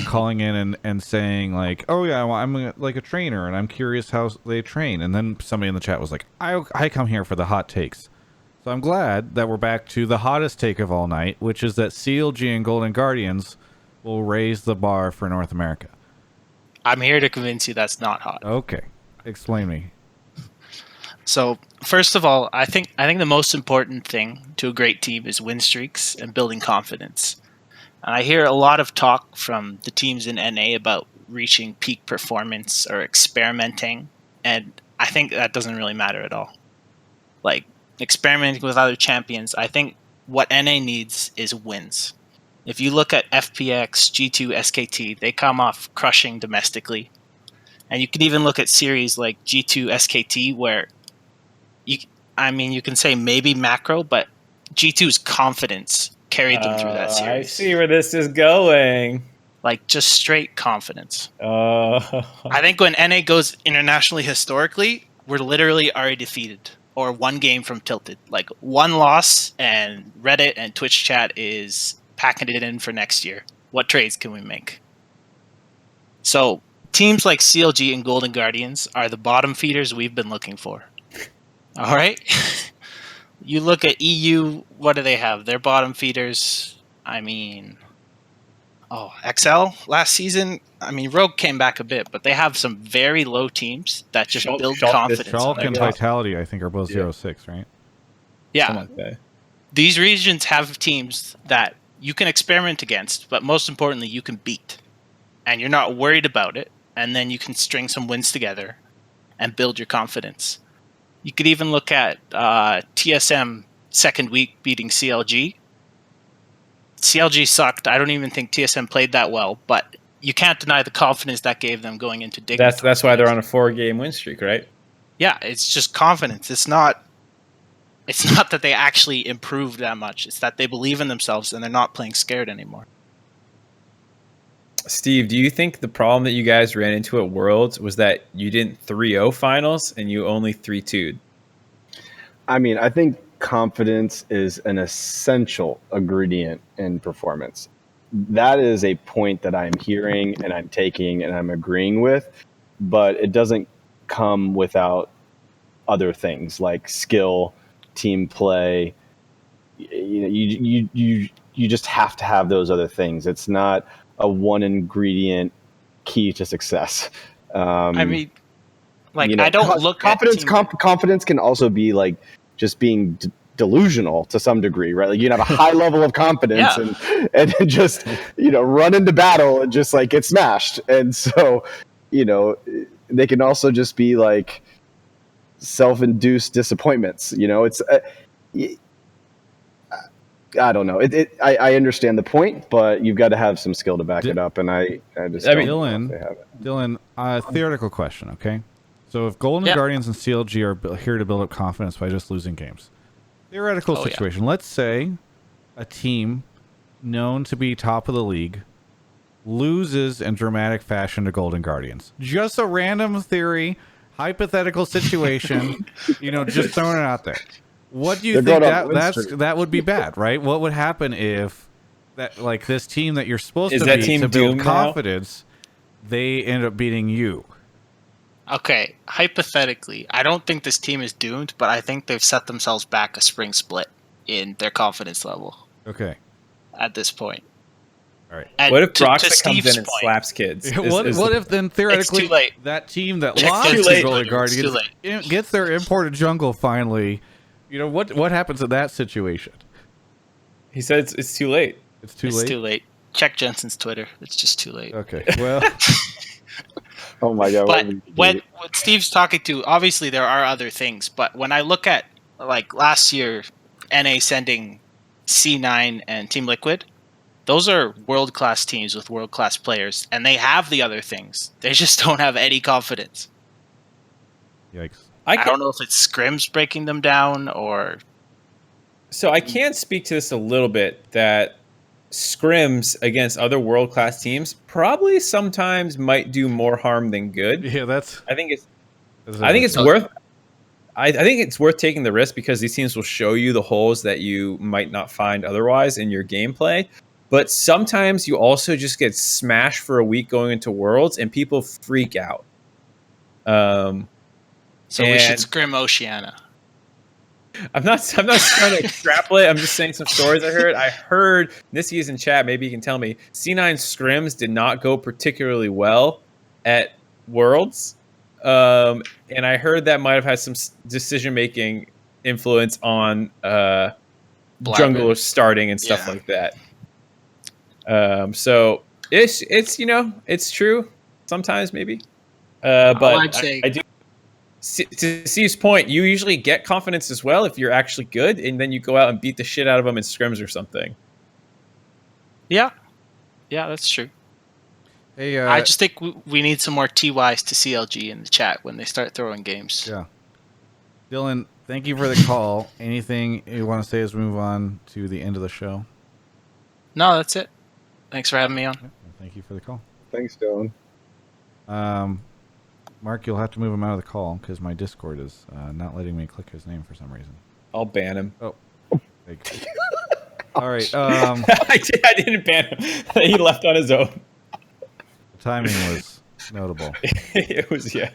A: calling in and saying like, "Oh yeah, well, I'm like a trainer and I'm curious how they train." And then somebody in the chat was like, "I come here for the hot takes." So I'm glad that we're back to the hottest take of all night, which is that CLG and Golden Guardians will raise the bar for North America.
J: I'm here to convince you that's not hot.
A: Okay, explain me.
J: So, first of all, I think the most important thing to a great team is win streaks and building confidence. And I hear a lot of talk from the teams in NA about reaching peak performance or experimenting, and I think that doesn't really matter at all. Like experimenting with other champions, I think what NA needs is wins. If you look at FPX, G2, SKT, they come off crushing domestically. And you can even look at series like G2, SKT, where you can say maybe macro, but G2's confidence carried them through that series.
B: I see where this is going.
J: Like just straight confidence.
B: I
J: I think when NA goes internationally historically, we're literally already defeated or one game from tilted. Like one loss, and Reddit and Twitch chat is packing it in for next year. What trades can we make? So teams like CLG and Golden Guardians are the bottom feeders we've been looking for. All right. You look at EU, what do they have? Their bottom feeders, XL last season. Rogue came back a bit, but they have some very low teams that just build confidence.
A: Shulk and Vitality, I think, are both 0-6, right?
J: Yeah. These regions have teams that you can experiment against, but most importantly, you can beat. And you're not worried about it. And then you can string some wins together and build your confidence. You could even look at TSM second week beating CLG. CLG sucked. I don't even think TSM played that well, but you can't deny the confidence that gave them going into Dignitas.
B: That's why they're on a 4-game win streak, right?
J: Yeah, it's just confidence. It's not that they actually improved that much. It's that they believe in themselves and they're not playing scared anymore.
B: Steve, do you think the problem that you guys ran into at Worlds was that you didn't 3-0 finals and you only 3-2'd?
C: I think confidence is an essential ingredient in performance. That is a point that I'm hearing and I'm taking and I'm agreeing with, but it doesn't come without other things like skill, team play. You just have to have those other things. It's not a one ingredient key to success. I
J: don't look
C: confidence.
J: at
C: Confidence can also be like just being delusional to some degree, right? Like you have a high level of confidence and just run into battle and just like get smashed. And so they can also just be like self-induced disappointments. It's I don't know. I understand the point, but you've got to have some skill to back it up, and I just don't know if they have it.
A: Dylan, theoretical question, okay? So if Golden Guardians and CLG are here to build up confidence by just losing games, theoretical situation. Let's say a team known to be top of the league loses in dramatic fashion to Golden Guardians. Just a random theory, hypothetical situation, just throwing it out there. What do you think that would be bad, right? What would happen if that this team that you're supposed to beat to build confidence, they end up beating you?
J: Okay, hypothetically, I don't think this team is doomed, but I think they've set themselves back a spring split in their confidence level.
A: Okay.
J: At this point.
A: All right.
J: And
B: What if
J: to
B: Broxah comes
J: Steve's
B: in and
J: point,
B: slaps kids?
A: What if then theoretically
J: too late.
A: that team that
J: It's
A: lost
J: too
A: to
J: late.
A: Golden
J: It's too
A: Guardians gets their imported jungle finally? You know what happens in that situation?
B: He said it's too late.
A: It's too
J: It's
A: late.
J: too late. Check Jensen's Twitter. It's just too late.
A: Okay. Well,
C: Oh my god!
J: But when Steve's talking to, obviously there are other things. But when I look at like last year, NA sending C9 and Team Liquid, those are world class teams with world class players, and they have the other things. They just don't have any confidence.
A: yikes.
J: I don't know if it's scrims breaking them down or.
B: So I can speak to this a little bit, that scrims against other world-class teams probably sometimes might do more harm than good.
A: Yeah,
B: I think it's worth taking the risk, because these teams will show you the holes that you might not find otherwise in your gameplay. But sometimes you also just get smashed for a week going into Worlds and people freak out.
J: So we should scrim Oceania.
B: I'm not trying to extrapolate. I'm just saying some stories I heard. I heard, Nissi is in chat, maybe you can tell me, C9 scrims did not go particularly well at Worlds. And I heard that might have had some decision-making influence on jungle starting and stuff like that. So it's it's true sometimes, maybe. But I do. To Steve's point, you usually get confidence as well if you're actually good, and then you go out and beat the shit out of them in scrims or something.
J: Yeah, that's true.
A: Hey,
J: I just think we need some more TYs to CLG in the chat when they start throwing games.
A: Yeah. Dylan, thank you for the call. Anything you want to say as we move on to the end of the show?
J: No, that's it. Thanks for having me on.
A: Yeah, thank you for the call.
C: Thanks, Dylan.
A: Mark, you'll have to move him out of the call because my Discord is not letting me click his name for some reason.
B: I'll ban him.
A: Oh. All right.
B: I didn't ban him. He left on his own.
A: The timing was notable.
B: It was, yeah.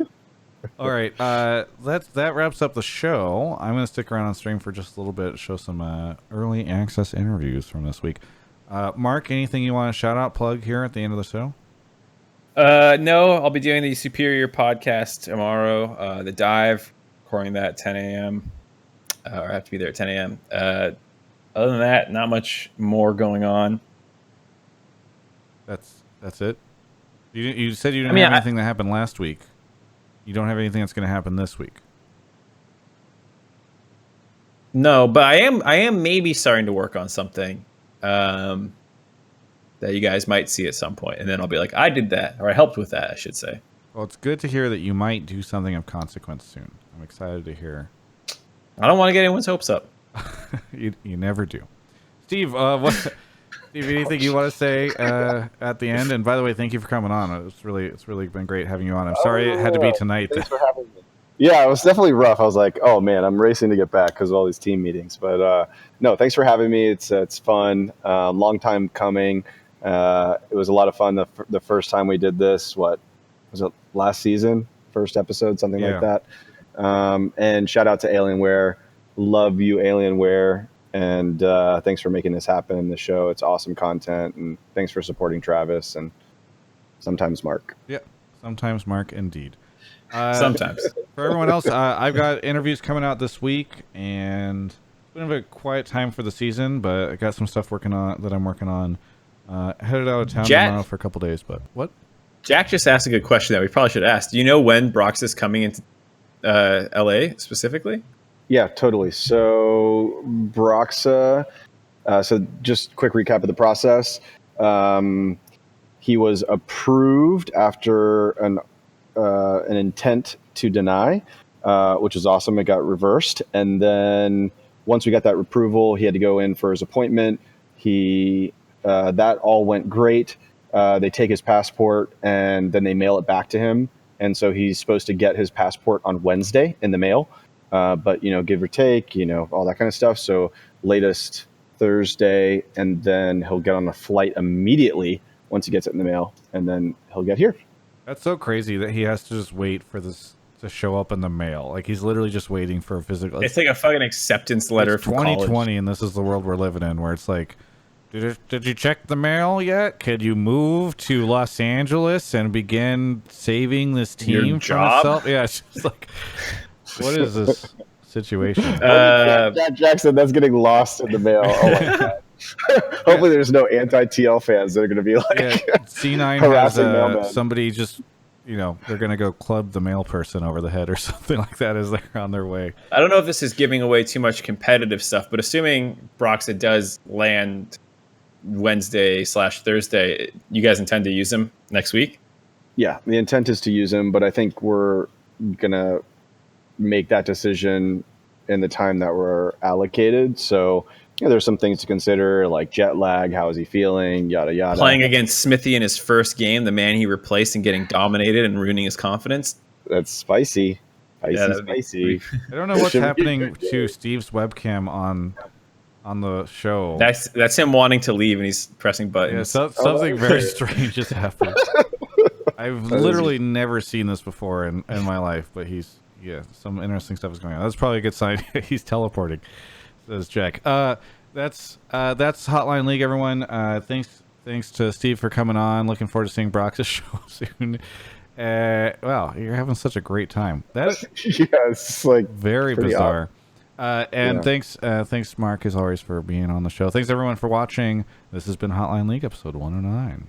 A: All right. That wraps up the show. I'm going to stick around on stream for just a little bit, show some early access interviews from this week. Mark, anything you want to shout out, plug here at the end of the show?
B: No, I'll be doing the Superior podcast tomorrow. The Dive, recording that at 10 a.m. Or I have to be there at 10 a.m. Other than that, not much more going on.
A: That's it. You said you didn't have anything that happened last week. You don't have anything that's going to happen this week.
B: No, but I am maybe starting to work on something. That you guys might see at some point, and then I'll be like, I did that, or I helped with that, I should say.
A: Well, it's good to hear that you might do something of consequence soon. I'm excited to hear.
B: I don't want to get anyone's hopes up.
A: You never do. Steve, Steve, anything you want to say at the end? And by the way, thank you for coming on. It's really been great having you on. I'm sorry it had to be tonight.
C: Thanks for having me. Yeah, it was definitely rough. I was like, oh man, I'm racing to get back because of all these team meetings. But no, thanks for having me. It's fun. Long time coming. It was a lot of fun the first time we did this. What was it, last season? First episode, something like that. And shout out to Alienware. Love you, Alienware. And thanks for making this happen in the show. It's awesome content. And thanks for supporting Travis and sometimes Mark.
A: Yeah, sometimes Mark, indeed.
B: Sometimes.
A: For everyone else, I've got interviews coming out this week, and it's been a quiet time for the season, but I got some stuff I'm working on. Headed out of town tomorrow for a couple days, but what?
B: Jack just asked a good question that we probably should ask. Do you know when Broxah is coming into LA specifically?
C: Yeah, totally. So Broxah, so just quick recap of the process. He was approved after an intent to deny, which is awesome. It got reversed. And then once we got that approval, he had to go in for his appointment. That all went great. They take his passport and then they mail it back to him. And so he's supposed to get his passport on Wednesday in the mail. But, give or take, all that kind of stuff. So latest Thursday, and then he'll get on a flight immediately once he gets it in the mail, and then he'll get here.
A: That's so crazy that he has to just wait for this to show up in the mail. Like, he's literally just waiting for a physical.
B: It's like a fucking acceptance letter
A: it's
B: from
A: 2020,
B: college.
A: and this is the world we're living in, where it's like, Did you check the mail yet? Could you move to Los Angeles and begin saving this
B: Your
A: team from
B: job?
A: itself? Yeah, it's just like, what is this situation?
C: Jack Jackson, that's getting lost in the mail. Oh my god. Hopefully, there's no anti-TL fans that are going to be like
A: C9 has
C: harassing mailmen.
A: somebody just, they're going to go club the mail person over the head or something like that as they're on their way.
B: I don't know if this is giving away too much competitive stuff, but assuming Broxah does land Wednesday/Thursday, you guys intend to use him next week?
C: Yeah, the intent is to use him, but I think we're going to make that decision in the time that we're allocated. So, there's some things to consider, like jet lag, how is he feeling, yada, yada.
B: Playing against Smithy in his first game, the man he replaced and getting dominated and ruining his confidence.
C: That's spicy. Spicy.
A: I don't know what's happening to Steve's webcam on the show.
B: That's him wanting to leave and he's pressing buttons.
A: Yeah, something very strange has happened. I've literally never seen this before in my life, but some interesting stuff is going on. That's probably a good sign. He's teleporting, says Jack. That's Hotline League, everyone. Thanks to Steve for coming on. Looking forward to seeing Brox's show soon. Wow, you're having such a great time.
C: It's like
A: very bizarre. Thanks Mark as always for being on the show. Thanks everyone for watching. This has been Hotline League episode 109.